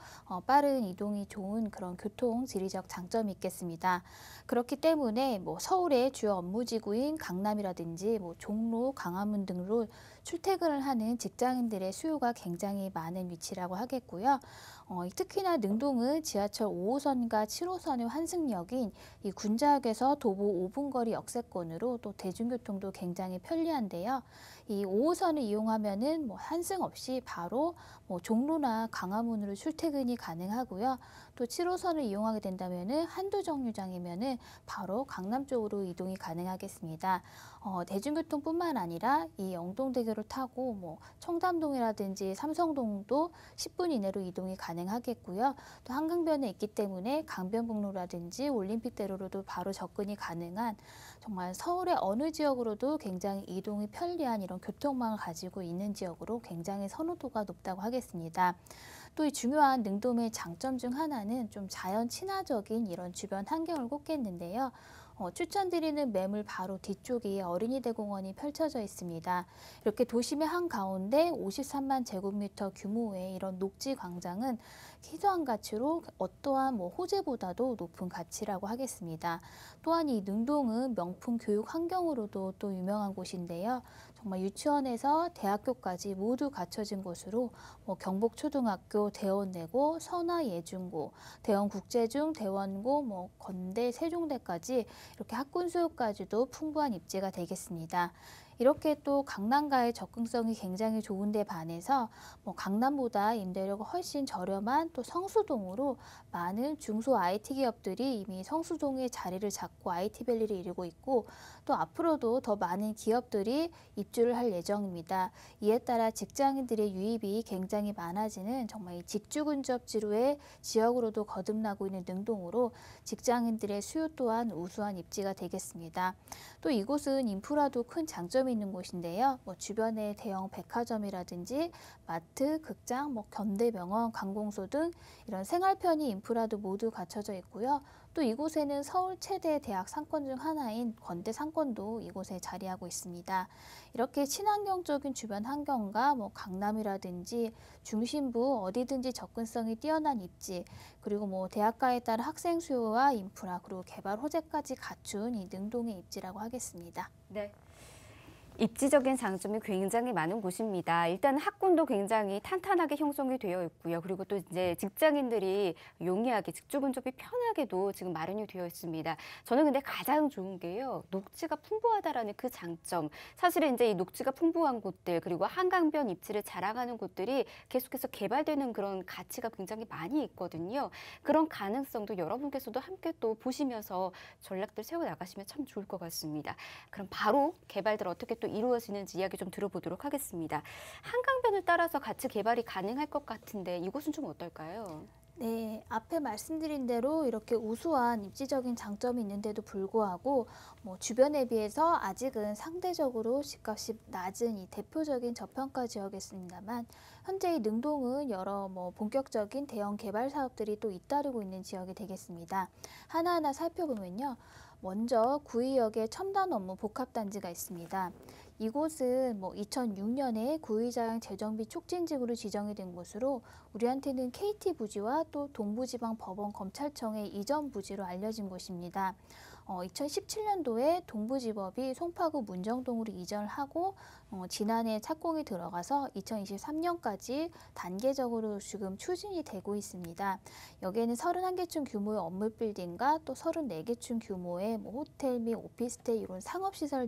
Speaker 3: 빠른 이동이 좋은 그런 교통 지리적 장점이 있겠습니다. 그렇기 때문에 서울의 주요 업무지구인 강남이라든지 종로, 광화문 등으로 출퇴근을 하는 직장인들의 수요가 굉장히 많은 위치라고 하겠고요. 특히나 능동은 지하철 5호선과 7호선의 환승역인 이 군자역에서 도보 5분 거리 역세권으로 또 대중교통도 굉장히 편리한데요. 이 5호선을 이용하면은 환승 없이 바로 종로나 광화문으로 출퇴근이 가능하고요. 또 7호선을 이용하게 된다면은 한도 정류장이면은 바로 강남 쪽으로 이동이 가능하겠습니다. 대중교통뿐만 아니라 이 영동대교를 타고 청담동이라든지 삼성동도 10분 이내로 이동이 가능하겠고요. 또 한강변에 있기 때문에 강변북로라든지 올림픽대로로도 바로 접근이 가능한 정말 서울의 어느 지역으로도 굉장히 이동이 편리한 이런 교통망을 가지고 있는 지역으로 굉장히 선호도가 높다고 하겠습니다. 또 이 중요한 능동의 장점 중 하나는 좀 자연 친화적인 이런 주변 환경을 꼽겠는데요. 추천드리는 매물 바로 뒤쪽에 어린이대공원이 펼쳐져 있습니다. 이렇게 도심의 한가운데 53만 제곱미터 규모의 이런 녹지 광장은 희소한 가치로 어떠한 호재보다도 높은 가치라고 하겠습니다. 또한 이 능동은 명품 교육 환경으로도 또 유명한 곳인데요. 정말 유치원에서 대학교까지 모두 갖춰진 곳으로 경복초등학교, 대원내고, 선화예중고, 대원국제중, 대원고, 건대, 세종대까지 이렇게 학군 수요까지도 풍부한 입지가 되겠습니다. 이렇게 또 강남과의 접근성이 굉장히 좋은데 반해서 강남보다 임대료가 훨씬 저렴한 또 성수동으로 많은 중소 IT 기업들이 이미 성수동에 자리를 잡고 IT밸리를 이루고 있고 또 앞으로도 더 많은 기업들이 입주를 할 예정입니다. 이에 따라 직장인들의 유입이 굉장히 많아지는 정말 이 직주근접지로의 지역으로도 거듭나고 있는 능동으로 직장인들의 수요 또한 우수한 입지가 되겠습니다. 또 이곳은 인프라도 큰 장점이 있는 곳인데요. 주변에 대형 백화점이라든지 마트, 극장, 견대병원, 관공서 등 이런 생활 편의 인프라도 모두 갖춰져 있고요. 또 이곳에는 서울 최대 대학 상권 중 하나인 건대 상권도 이곳에 자리하고 있습니다. 이렇게 친환경적인 주변 환경과 강남이라든지 중심부 어디든지 접근성이 뛰어난 입지, 그리고 대학가에 따른 학생 수요와 인프라, 그리고 개발 호재까지 갖춘 이 능동의 입지라고 하겠습니다.
Speaker 1: 네. 입지적인 장점이 굉장히 많은 곳입니다. 일단 학군도 굉장히 탄탄하게 형성이 되어 있고요. 그리고 또 이제 직장인들이 용이하게 직주근접이 편하게도 지금 마련이 되어 있습니다. 저는 근데 가장 좋은 게요. 녹지가 풍부하다라는 그 장점. 사실은 이제 이 녹지가 풍부한 곳들 그리고 한강변 입지를 자랑하는 곳들이 계속해서 개발되는 그런 가치가 굉장히 많이 있거든요. 그런 가능성도 여러분께서도 함께 또 보시면서 전략들 세워 나가시면 참 좋을 것 같습니다. 그럼 바로 개발들 어떻게 또 이루어지는지 이야기 좀 들어보도록 하겠습니다. 한강변을 따라서 같이 개발이 가능할 것 같은데 이곳은 좀 어떨까요?
Speaker 3: 네, 앞에 말씀드린 대로 이렇게 우수한 입지적인 장점이 있는데도 불구하고 주변에 비해서 아직은 상대적으로 집값이 낮은 이 대표적인 저평가 지역이었습니다만 현재 이 능동은 여러 본격적인 대형 개발 사업들이 또 잇따르고 있는 지역이 되겠습니다. 하나하나 살펴보면요. 먼저 구의역에 첨단 업무 복합단지가 있습니다. 이곳은 뭐 2006년에 구의자양 재정비 촉진지구로 지정이 된 곳으로 우리한테는 KT 부지와 또 동부지방법원 검찰청의 이전 부지로 알려진 곳입니다. 2017년도에 동부지법이 송파구 문정동으로 이전을 하고 지난해 착공이 들어가서 2023년까지 단계적으로 지금 추진이 되고 있습니다. 여기에는 31개층 규모의 업무 빌딩과 또 34개층 규모의 뭐 호텔 및 오피스텔 이런 상업시설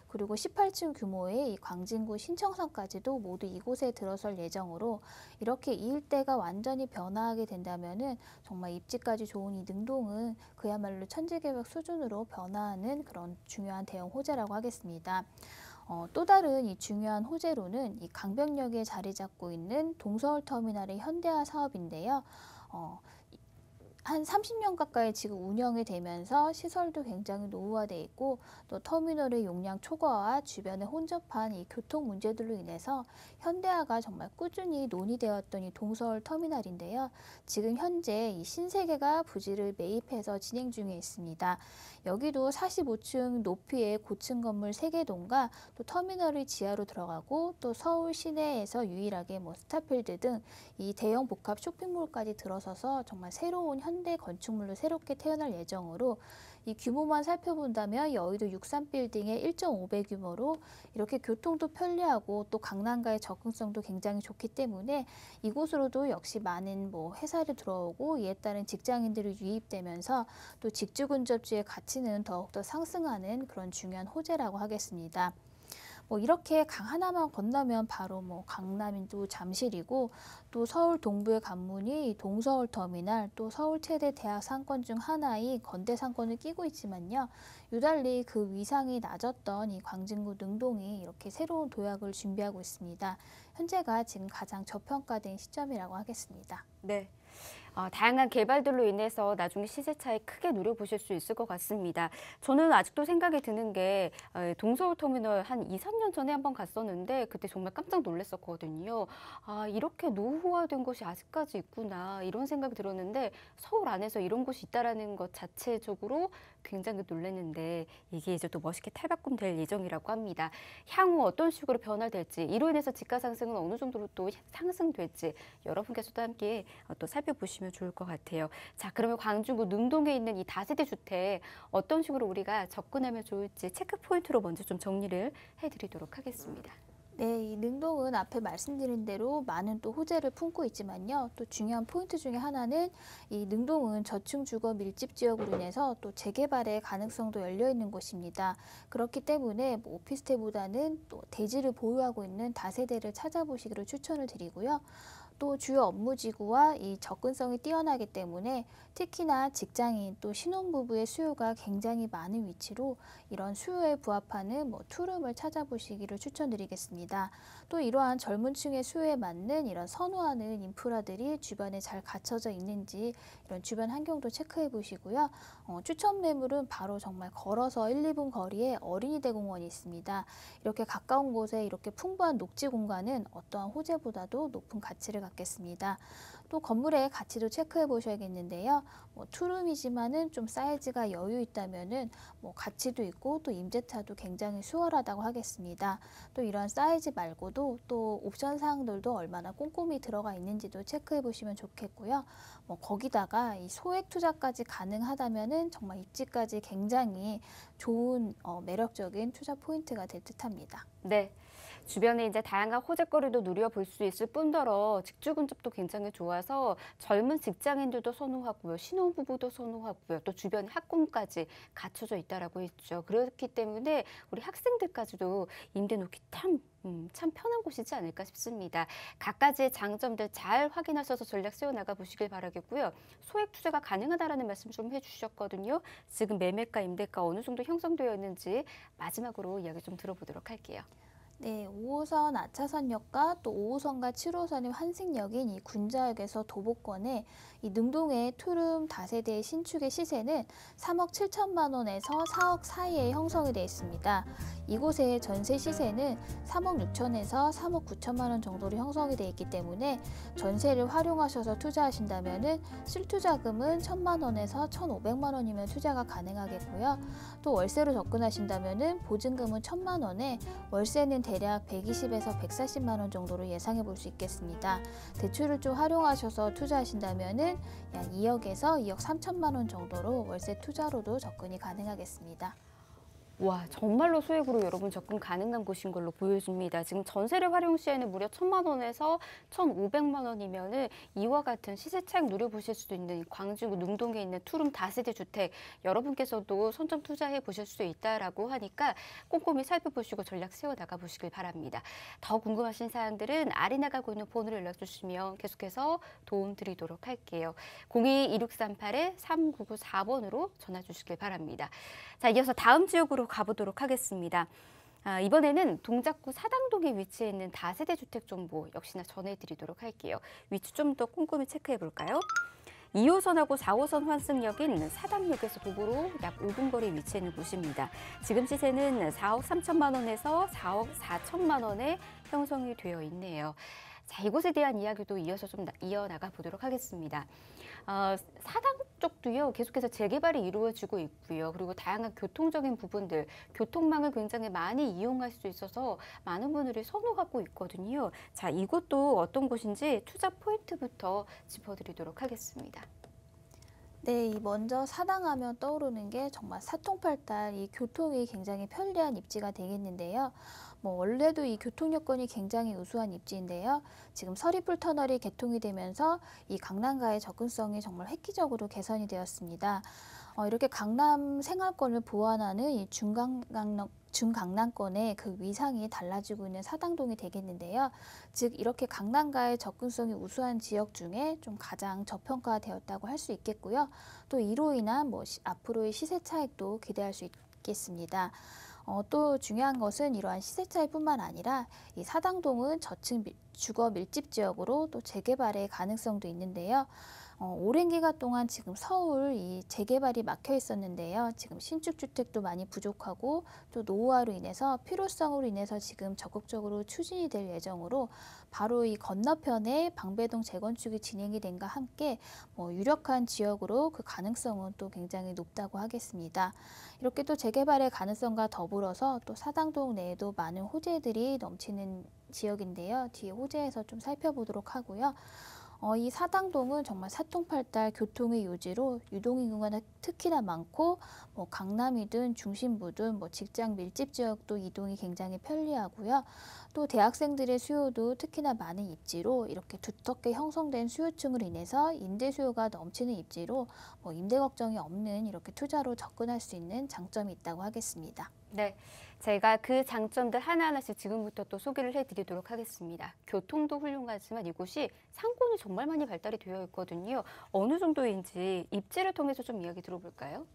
Speaker 3: 그리고 18층 규모의 이 광진구 신청선까지도 모두 이곳에 들어설 예정으로 이렇게 이 일대가 완전히 변화하게 된다면은 정말 입지까지 좋은 이 능동은 그야말로 천지개벽 수준으로 변화하는 그런 중요한 대형 호재라고 하겠습니다. 또 다른 이 중요한 호재로는 이 강변역에 자리 잡고 있는 동서울터미널의 현대화 사업인데요. 한 30년 가까이 지금 운영이 되면서 시설도 굉장히 노후화돼 있고 또 터미널의 용량 초과와 주변에 혼잡한 이 교통 문제들로 인해서 현대화가 정말 꾸준히 논의되었던 이 동서울 터미널인데요. 지금 현재 이 신세계가 부지를 매입해서 진행 중에 있습니다. 여기도 45층 높이의 고층 건물 3개 동과 또 터미널의 지하로 들어가고 또 서울 시내에서 유일하게 뭐 스타필드 등 이 대형 복합 쇼핑몰까지 들어서서 정말 새로운 현대 건축물로 새롭게 태어날 예정으로 이 규모만 살펴본다면 여의도 63빌딩의 1.5배 규모로 이렇게 교통도 편리하고 또 강남과의 접근성도 굉장히 좋기 때문에 이곳으로도 역시 많은 뭐 회사를 들어오고 이에 따른 직장인들이 유입되면서 또 직주 근접지의 가치는 더욱더 상승하는 그런 중요한 호재라고 하겠습니다. 뭐 이렇게 강 하나만 건너면 바로 뭐 강남도 잠실이고 또 서울 동부의 관문이 동서울 터미널 또 서울 최대 대학 상권 중 하나인 건대 상권을 끼고 있지만요. 유달리 그 위상이 낮았던 이 광진구 능동이 이렇게 새로운 도약을 준비하고 있습니다. 현재가 지금 가장 저평가된 시점이라고 하겠습니다.
Speaker 1: 네. 다양한 개발들로 인해서 나중에 시세 차이 크게 누려보실 수 있을 것 같습니다. 저는 아직도 생각이 드는 게 동서울터미널 한 2, 3년 전에 한번 갔었는데 그때 정말 깜짝 놀랐었거든요. 이렇게 노후화된 곳이 아직까지 있구나 이런 생각이 들었는데 서울 안에서 이런 곳이 있다라는 것 자체적으로 굉장히 놀랐는데 이게 이제 또 멋있게 탈바꿈될 예정이라고 합니다. 향후 어떤 식으로 변화될지 이로 인해서 집가 상승은 어느 정도로 또 상승될지 여러분께서도 함께 또 살펴보시면 좋을 것 같아요. 자, 그러면 광주구 능동에 있는 이 다세대 주택 어떤 식으로 우리가 접근하면 좋을지 체크 포인트로 먼저 좀 정리를 해드리도록 하겠습니다.
Speaker 3: 네, 이 능동은 앞에 말씀드린 대로 많은 또 호재를 품고 있지만요. 또 중요한 포인트 중에 하나는 이 능동은 저층 주거 밀집 지역으로 인해서 또 재개발의 가능성도 열려 있는 곳입니다. 그렇기 때문에 뭐 오피스텔보다는 또 대지를 보유하고 있는 다세대를 찾아보시기를 추천을 드리고요. 또 주요 업무지구와 이 접근성이 뛰어나기 때문에 특히나 직장인 또 신혼부부의 수요가 굉장히 많은 위치로 이런 수요에 부합하는 뭐 투룸을 찾아보시기를 추천드리겠습니다. 또 이러한 젊은 층의 수요에 맞는 이런 선호하는 인프라들이 주변에 잘 갖춰져 있는지 이런 주변 환경도 체크해 보시고요. 추천 매물은 바로 정말 걸어서 1, 2분 거리에 어린이대 공원이 있습니다. 이렇게 가까운 곳에 이렇게 풍부한 녹지 공간은 어떠한 호재보다도 높은 가치를 갖겠습니다. 또 건물의 가치도 체크해 보셔야겠는데요. 뭐 투룸이지만은 좀 사이즈가 여유 있다면은 뭐 가치도 있고 또 임대차도 굉장히 수월하다고 하겠습니다. 또 이런 사이즈 말고도 또 옵션 사항들도 얼마나 꼼꼼히 들어가 있는지도 체크해 보시면 좋겠고요. 뭐 거기다가 이 소액 투자까지 가능하다면은 정말 입지까지 굉장히 좋은 매력적인 투자 포인트가 될 듯합니다.
Speaker 1: 네. 주변에 이제 다양한 호재거리도 누려볼 수 있을 뿐더러 직주 근접도 굉장히 좋아서 젊은 직장인들도 선호하고요. 신혼부부도 선호하고요. 또 주변 학군까지 갖춰져 있다라고 했죠. 그렇기 때문에 우리 학생들까지도 임대 놓기 참 편한 곳이지 않을까 싶습니다. 각가지의 장점들 잘 확인하셔서 전략 세워나가 보시길 바라겠고요. 소액 투자가 가능하다라는 말씀 좀 해주셨거든요. 지금 매매가, 임대가 어느 정도 형성되어 있는지 마지막으로 이야기 좀 들어보도록 할게요.
Speaker 3: 네, 5호선 아차선역과 또 5호선과 7호선의 환승역인 이 군자역에서 도보권에 이 능동의 투룸 다세대 신축의 시세는 3억 7천만 원에서 4억 사이에 형성이 되어 있습니다. 이곳의 전세 시세는 3억 6천에서 3억 9천만 원 정도로 형성이 되어 있기 때문에 전세를 활용하셔서 투자하신다면은 실투자금은 1천만 원에서 1,500만 원이면 투자가 가능하겠고요. 또 월세로 접근하신다면은 보증금은 1천만 원에 월세는 대략 120에서 140만 원 정도로 예상해 볼 수 있겠습니다. 대출을 좀 활용하셔서 투자하신다면은 약 2억에서 2억 3천만 원 정도로 월세 투자로도 접근이 가능하겠습니다.
Speaker 1: 와, 정말로 소액으로 여러분 접근 가능한 곳인 걸로 보여집니다. 지금 전세를 활용 시에는 무려 1천만 원에서 1,500만 원이면은 이와 같은 시세 차익 누려보실 수도 있는 광주 능동에 있는 투룸 다세대 주택 여러분께서도 선점 투자해 보실 수 있다라고 하니까 꼼꼼히 살펴보시고 전략 세워 나가 보시길 바랍니다. 더 궁금하신 사항들은 아래 나가고 있는 번호로 연락 주시면 계속해서 도움 드리도록 할게요. 02-2638-3994번으로 전화 주시길 바랍니다. 자, 이어서 다음 지역으로 가보도록 하겠습니다. 이번에는 동작구 사당동에 위치해 있는 다세대 주택 정보 역시나 전해드리도록 할게요. 위치 좀 더 꼼꼼히 체크해 볼까요? 2호선하고 4호선 환승역인 사당역에서 도보로 약 5분 거리에 위치해 있는 곳입니다. 지금 시세는 4억 3천만 원에서 4억 4천만 원에 형성이 되어 있네요. 자, 이곳에 대한 이야기도 이어서 좀 이어나가 보도록 하겠습니다. 사당 쪽도요, 계속해서 재개발이 이루어지고 있고요. 그리고 다양한 교통적인 부분들, 교통망을 굉장히 많이 이용할 수 있어서 많은 분들이 선호하고 있거든요. 자, 이곳도 어떤 곳인지 투자 포인트부터 짚어드리도록 하겠습니다.
Speaker 3: 네, 먼저 사당하면 떠오르는 게 정말 사통팔달 이 교통이 굉장히 편리한 입지가 되겠는데요. 원래도 이 교통 여건이 굉장히 우수한 입지인데요. 지금 서리풀 터널이 개통이 되면서 이 강남과의 접근성이 정말 획기적으로 개선이 되었습니다. 이렇게 강남 생활권을 보완하는 이 중강남권의 그 위상이 달라지고 있는 사당동이 되겠는데요. 즉 이렇게 강남과의 접근성이 우수한 지역 중에 좀 가장 저평가되었다고 할 수 있겠고요. 또 이로 인한 앞으로의 시세 차익도 기대할 수 있겠습니다. 또 중요한 것은 이러한 시세 차이뿐만 아니라 이 사당동은 저층 주거 밀집 지역으로 또 재개발의 가능성도 있는데요. 오랜 기간 동안 지금 서울 이 재개발이 막혀 있었는데요. 지금 신축 주택도 많이 부족하고 또 노후화로 인해서 필요성으로 인해서 지금 적극적으로 추진이 될 예정으로 바로 이 건너편에 방배동 재건축이 진행이 된과 함께 유력한 지역으로 그 가능성은 또 굉장히 높다고 하겠습니다. 이렇게 또 재개발의 가능성과 더불어서 또 사당동 내에도 많은 호재들이 넘치는 지역인데요. 뒤에 호재에서 좀 살펴보도록 하고요. 이 사당동은 정말 사통팔달 교통의 요지로 유동인구가 특히나 많고 강남이든 중심부든 직장 밀집 지역도 이동이 굉장히 편리하고요. 또 대학생들의 수요도 특히나 많은 입지로 이렇게 두텁게 형성된 수요층으로 인해서 임대 수요가 넘치는 입지로 임대 걱정이 없는 이렇게 투자로 접근할 수 있는 장점이 있다고 하겠습니다.
Speaker 1: 네, 제가 그 장점들 하나하나씩 지금부터 또 소개를 해드리도록 하겠습니다. 교통도 훌륭하지만 이곳이 상권이 정말 많이 발달이 되어 있거든요. 어느 정도인지 입지를 통해서 좀 이야기 들어볼까요?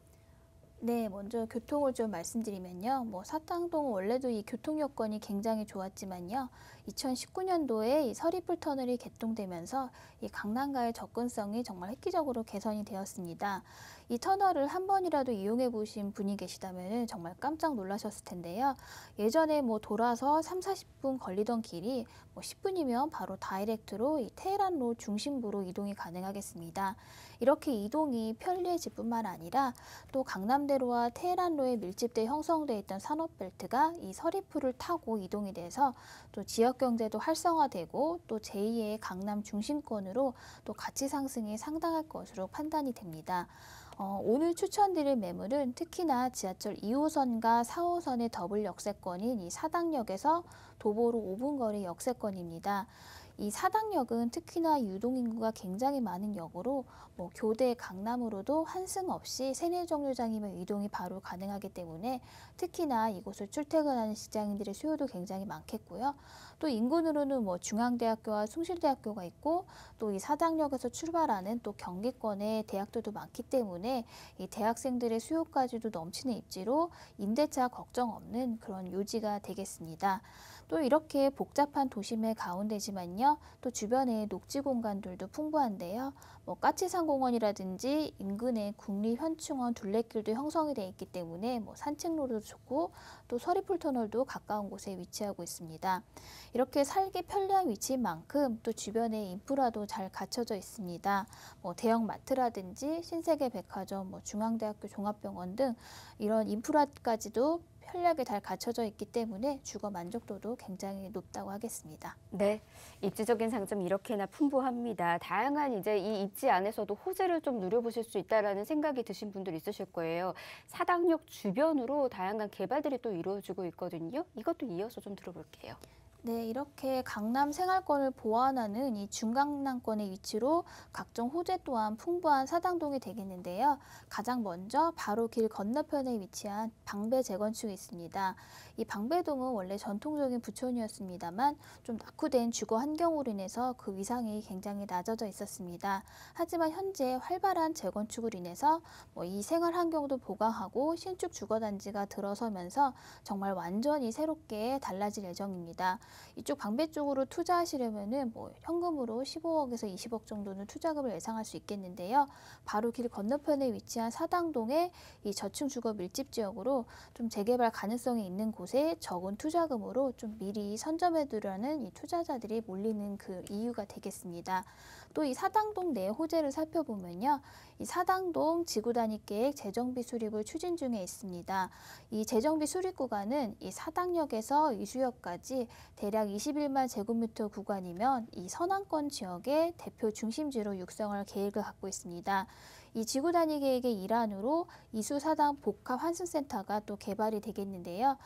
Speaker 3: 네, 먼저 교통을 좀 말씀드리면요. 사당동은 원래도 이 교통 여건이 굉장히 좋았지만요. 2019년도에 이 서리풀 터널이 개통되면서 이 강남과의 접근성이 정말 획기적으로 개선이 되었습니다. 이 터널을 한 번이라도 이용해 보신 분이 계시다면 정말 깜짝 놀라셨을 텐데요. 예전에 돌아서 3, 40분 걸리던 길이 10분이면 바로 다이렉트로 이 테헤란로 중심부로 이동이 가능하겠습니다. 이렇게 이동이 편리해질 뿐만 아니라 또 강남대로와 테헤란로에 밀집돼 형성돼 있던 산업벨트가 이 서리풀을 타고 이동이 돼서 또 지역 경제도 활성화되고 또 제2의 강남 중심권으로 또 가치 상승이 상당할 것으로 판단이 됩니다. 오늘 추천드릴 매물은 특히나 지하철 2호선과 4호선의 더블 역세권인 이 사당역에서 도보로 5분 거리 역세권입니다. 이 사당역은 특히나 유동인구가 굉장히 많은 역으로 교대 강남으로도 환승 없이 세네 정류장이면 이동이 바로 가능하기 때문에 특히나 이곳을 출퇴근하는 직장인들의 수요도 굉장히 많겠고요. 또 인근으로는 중앙대학교와 숭실대학교가 있고 또 이 사당역에서 출발하는 또 경기권의 대학들도 많기 때문에 이 대학생들의 수요까지도 넘치는 입지로 임대차 걱정 없는 그런 요지가 되겠습니다. 또 이렇게 복잡한 도심의 가운데지만요, 또 주변에 녹지 공간들도 풍부한데요. 뭐 까치산공원이라든지 인근의 국립현충원 둘레길도 형성이 되어 있기 때문에 뭐 산책로도 좋고 또 서리풀터널도 가까운 곳에 위치하고 있습니다. 이렇게 살기 편리한 위치인 만큼 또 주변에 인프라도 잘 갖춰져 있습니다. 뭐 대형 마트라든지 신세계백화점, 뭐 중앙대학교 종합병원 등 이런 인프라까지도 편리하게 잘 갖춰져 있기 때문에 주거 만족도도 굉장히 높다고 하겠습니다.
Speaker 1: 네, 입지적인 장점 이렇게나 풍부합니다. 다양한 이제 이 입지 안에서도 호재를 좀 누려보실 수 있다라는 생각이 드신 분들 있으실 거예요. 사당역 주변으로 다양한 개발들이 또 이루어지고 있거든요. 이것도 이어서 좀 들어볼게요.
Speaker 3: 네, 이렇게 강남 생활권을 보완하는 이 중강남권의 위치로 각종 호재 또한 풍부한 사당동이 되겠는데요. 가장 먼저 바로 길 건너편에 위치한 방배 재건축이 있습니다. 이 방배동은 원래 전통적인 부촌이었습니다만 좀 낙후된 주거 환경으로 인해서 그 위상이 굉장히 낮아져 있었습니다. 하지만 현재 활발한 재건축으로 인해서 이 생활 환경도 보강하고 신축 주거단지가 들어서면서 정말 완전히 새롭게 달라질 예정입니다. 이쪽 방배 쪽으로 투자하시려면은 현금으로 15억에서 20억 정도는 투자금을 예상할 수 있겠는데요. 바로 길 건너편에 위치한 사당동의 이 저층 주거 밀집 지역으로 좀 재개발 가능성이 있는 곳에 적은 투자금으로 좀 미리 선점해두려는 이 투자자들이 몰리는 그 이유가 되겠습니다. 또 이 사당동 내 호재를 살펴보면요. 이 사당동 지구단위 계획 재정비 수립을 추진 중에 있습니다. 이 재정비 수립 구간은 이 사당역에서 이수역까지 대략 21만 제곱미터 구간이면 이 서남권 지역의 대표 중심지로 육성할 계획을 갖고 있습니다. 이 지구단위 계획의 일환으로 이수사당 복합환승센터가 또 개발이 되겠는데요.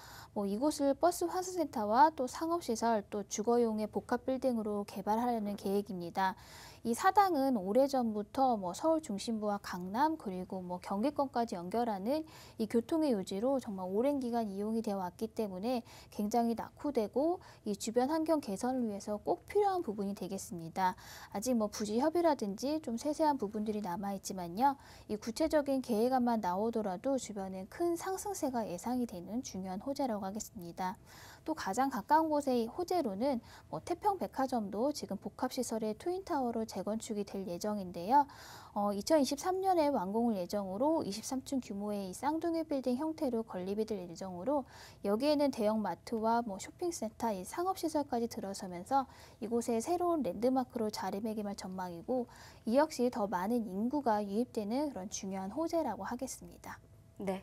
Speaker 3: 이곳을 버스 환승센터와 또 상업시설 또 주거용의 복합빌딩으로 개발하려는 계획입니다. 이 사당은 오래전부터 서울 중심부와 강남 그리고 경기권까지 연결하는 이 교통의 요지로 정말 오랜 기간 이용이 되어 왔기 때문에 굉장히 낙후되고 이 주변 환경 개선을 위해서 꼭 필요한 부분이 되겠습니다. 아직 부지 협의라든지 좀 세세한 부분들이 남아 있지만요. 이 구체적인 계획안만 나오더라도 주변에 큰 상승세가 예상이 되는 중요한 호재라고 하겠습니다. 또 가장 가까운 곳의 호재로는 태평백화점도 지금 복합시설의 트윈타워로 재건축이 될 예정인데요. 2023년에 완공을 예정으로 23층 규모의 이 쌍둥이 빌딩 형태로 건립이 될 예정으로 여기에는 대형 마트와 쇼핑센터, 이 상업시설까지 들어서면서 이곳에 새로운 랜드마크로 자리매김할 전망이고 이 역시 더 많은 인구가 유입되는 그런 중요한 호재라고 하겠습니다.
Speaker 1: 네.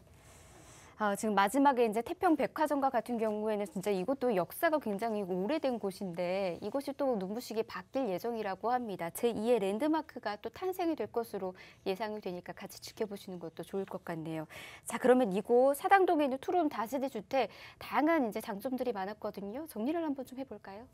Speaker 1: 지금 마지막에 이제 태평백화점과 같은 경우에는 진짜 이것도 역사가 굉장히 오래된 곳인데 이곳이 또 눈부시게 바뀔 예정이라고 합니다. 제2의 랜드마크가 또 탄생이 될 것으로 예상이 되니까 같이 지켜보시는 것도 좋을 것 같네요. 자, 그러면 이곳 사당동에 있는 투룸 다세대 주택 다양한 이제 장점들이 많았거든요. 정리를 한번 좀 해볼까요?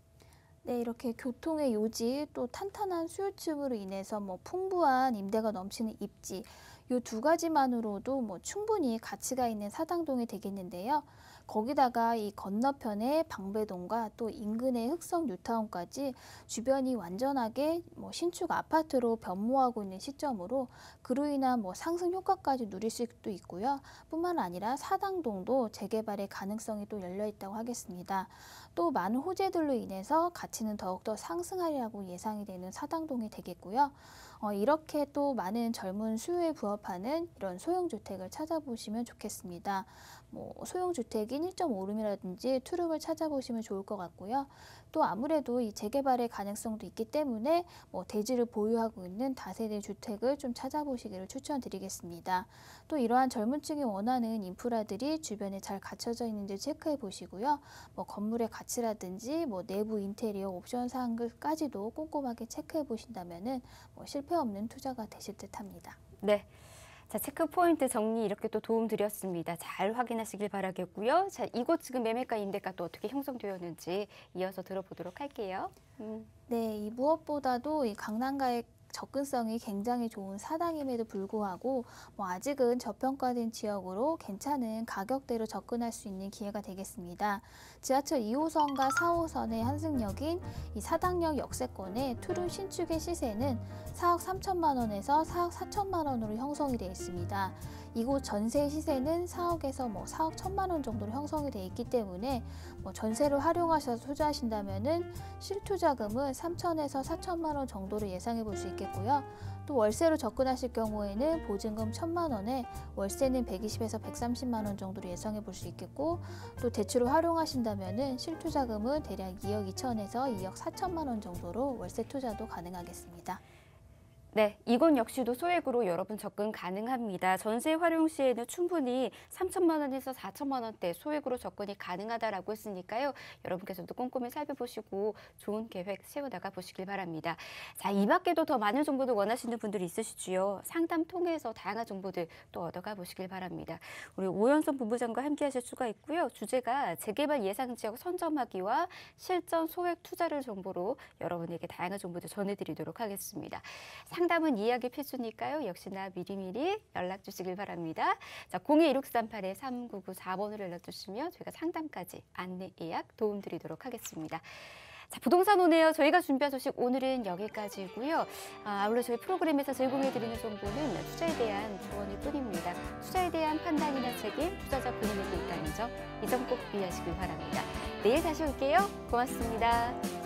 Speaker 3: 네, 이렇게 교통의 요지 또 탄탄한 수요층으로 인해서 풍부한 임대가 넘치는 입지 이 두 가지만으로도 충분히 가치가 있는 사당동이 되겠는데요. 거기다가 이 건너편의 방배동과 또 인근의 흑성 뉴타운까지 주변이 완전하게 신축 아파트로 변모하고 있는 시점으로 그로 인한 상승 효과까지 누릴 수도 있고요. 뿐만 아니라 사당동도 재개발의 가능성이 또 열려 있다고 하겠습니다. 또 많은 호재들로 인해서 가치는 더욱더 상승하리라고 예상이 되는 사당동이 되겠고요. 이렇게 또 많은 젊은 수요에 부합하는 이런 소형주택을 찾아보시면 좋겠습니다. 소형주택인 1.5룸이라든지 투룸을 찾아보시면 좋을 것 같고요. 또 아무래도 이 재개발의 가능성도 있기 때문에 대지를 보유하고 있는 다세대 주택을 좀 찾아보시기를 추천드리겠습니다. 또 이러한 젊은 층이 원하는 인프라들이 주변에 잘 갖춰져 있는지 체크해 보시고요. 건물의 가치라든지 내부 인테리어 옵션 사항까지도 꼼꼼하게 체크해 보신다면은 실패 없는 투자가 되실 듯합니다.
Speaker 1: 네. 자, 체크 포인트 정리 이렇게 또 도움 드렸습니다. 잘 확인하시길 바라겠고요. 자, 이곳 지금 매매가 임대가 또 어떻게 형성되었는지 이어서 들어보도록 할게요.
Speaker 3: 네, 이 무엇보다도 이 강남가의 접근성이 굉장히 좋은 사당임에도 불구하고 아직은 저평가된 지역으로 괜찮은 가격대로 접근할 수 있는 기회가 되겠습니다. 지하철 2호선과 4호선의 환승역인 이 사당역 역세권의 투룸 신축의 시세는 4억 3천만 원에서 4억 4천만 원으로 형성이 되어 있습니다. 이곳 전세 시세는 4억에서 4억 1천만 원 정도로 형성이 돼 있기 때문에 전세를 활용하셔서 투자하신다면은 실투자금은 3천에서 4천만 원 정도를 예상해 볼 수 있겠고요. 또 월세로 접근하실 경우에는 보증금 1천만 원에 월세는 120에서 130만 원 정도로 예상해 볼 수 있겠고, 또 대출을 활용하신다면은 실투자금은 대략 2억 2천에서 2억 4천만 원 정도로 월세 투자도 가능하겠습니다.
Speaker 1: 네, 이곳 역시도 소액으로 여러분 접근 가능합니다. 전세 활용 시에는 충분히 3천만 원에서 4천만 원대 소액으로 접근이 가능하다라고 했으니까요. 여러분께서도 꼼꼼히 살펴보시고 좋은 계획 세워나가 보시길 바랍니다. 자, 이 밖에도 더 많은 정보들 원하시는 분들이 있으시지요. 상담 통해서 다양한 정보들 또 얻어가 보시길 바랍니다. 우리 오연선 본부장과 함께 하실 수가 있고요. 주제가 재개발 예상 지역 선점하기와 실전 소액 투자를 정보로 여러분에게 다양한 정보들 전해드리도록 하겠습니다. 상담은 이야기 필수니까요. 역시나 미리미리 연락 주시길 바랍니다. 자, 02-1638-3994번으로 연락 주시면 저희가 상담까지 안내 예약 도움드리도록 하겠습니다. 자, 부동산 오네요. 저희가 준비한 소식 오늘은 여기까지고요. 아울러 저희 프로그램에서 제공해드리는 정보는 투자에 대한 조언일 뿐입니다. 투자에 대한 판단이나 책임, 투자자 본인에게 있다는 점, 이 점 꼭 유의하시길 바랍니다. 내일 다시 올게요. 고맙습니다.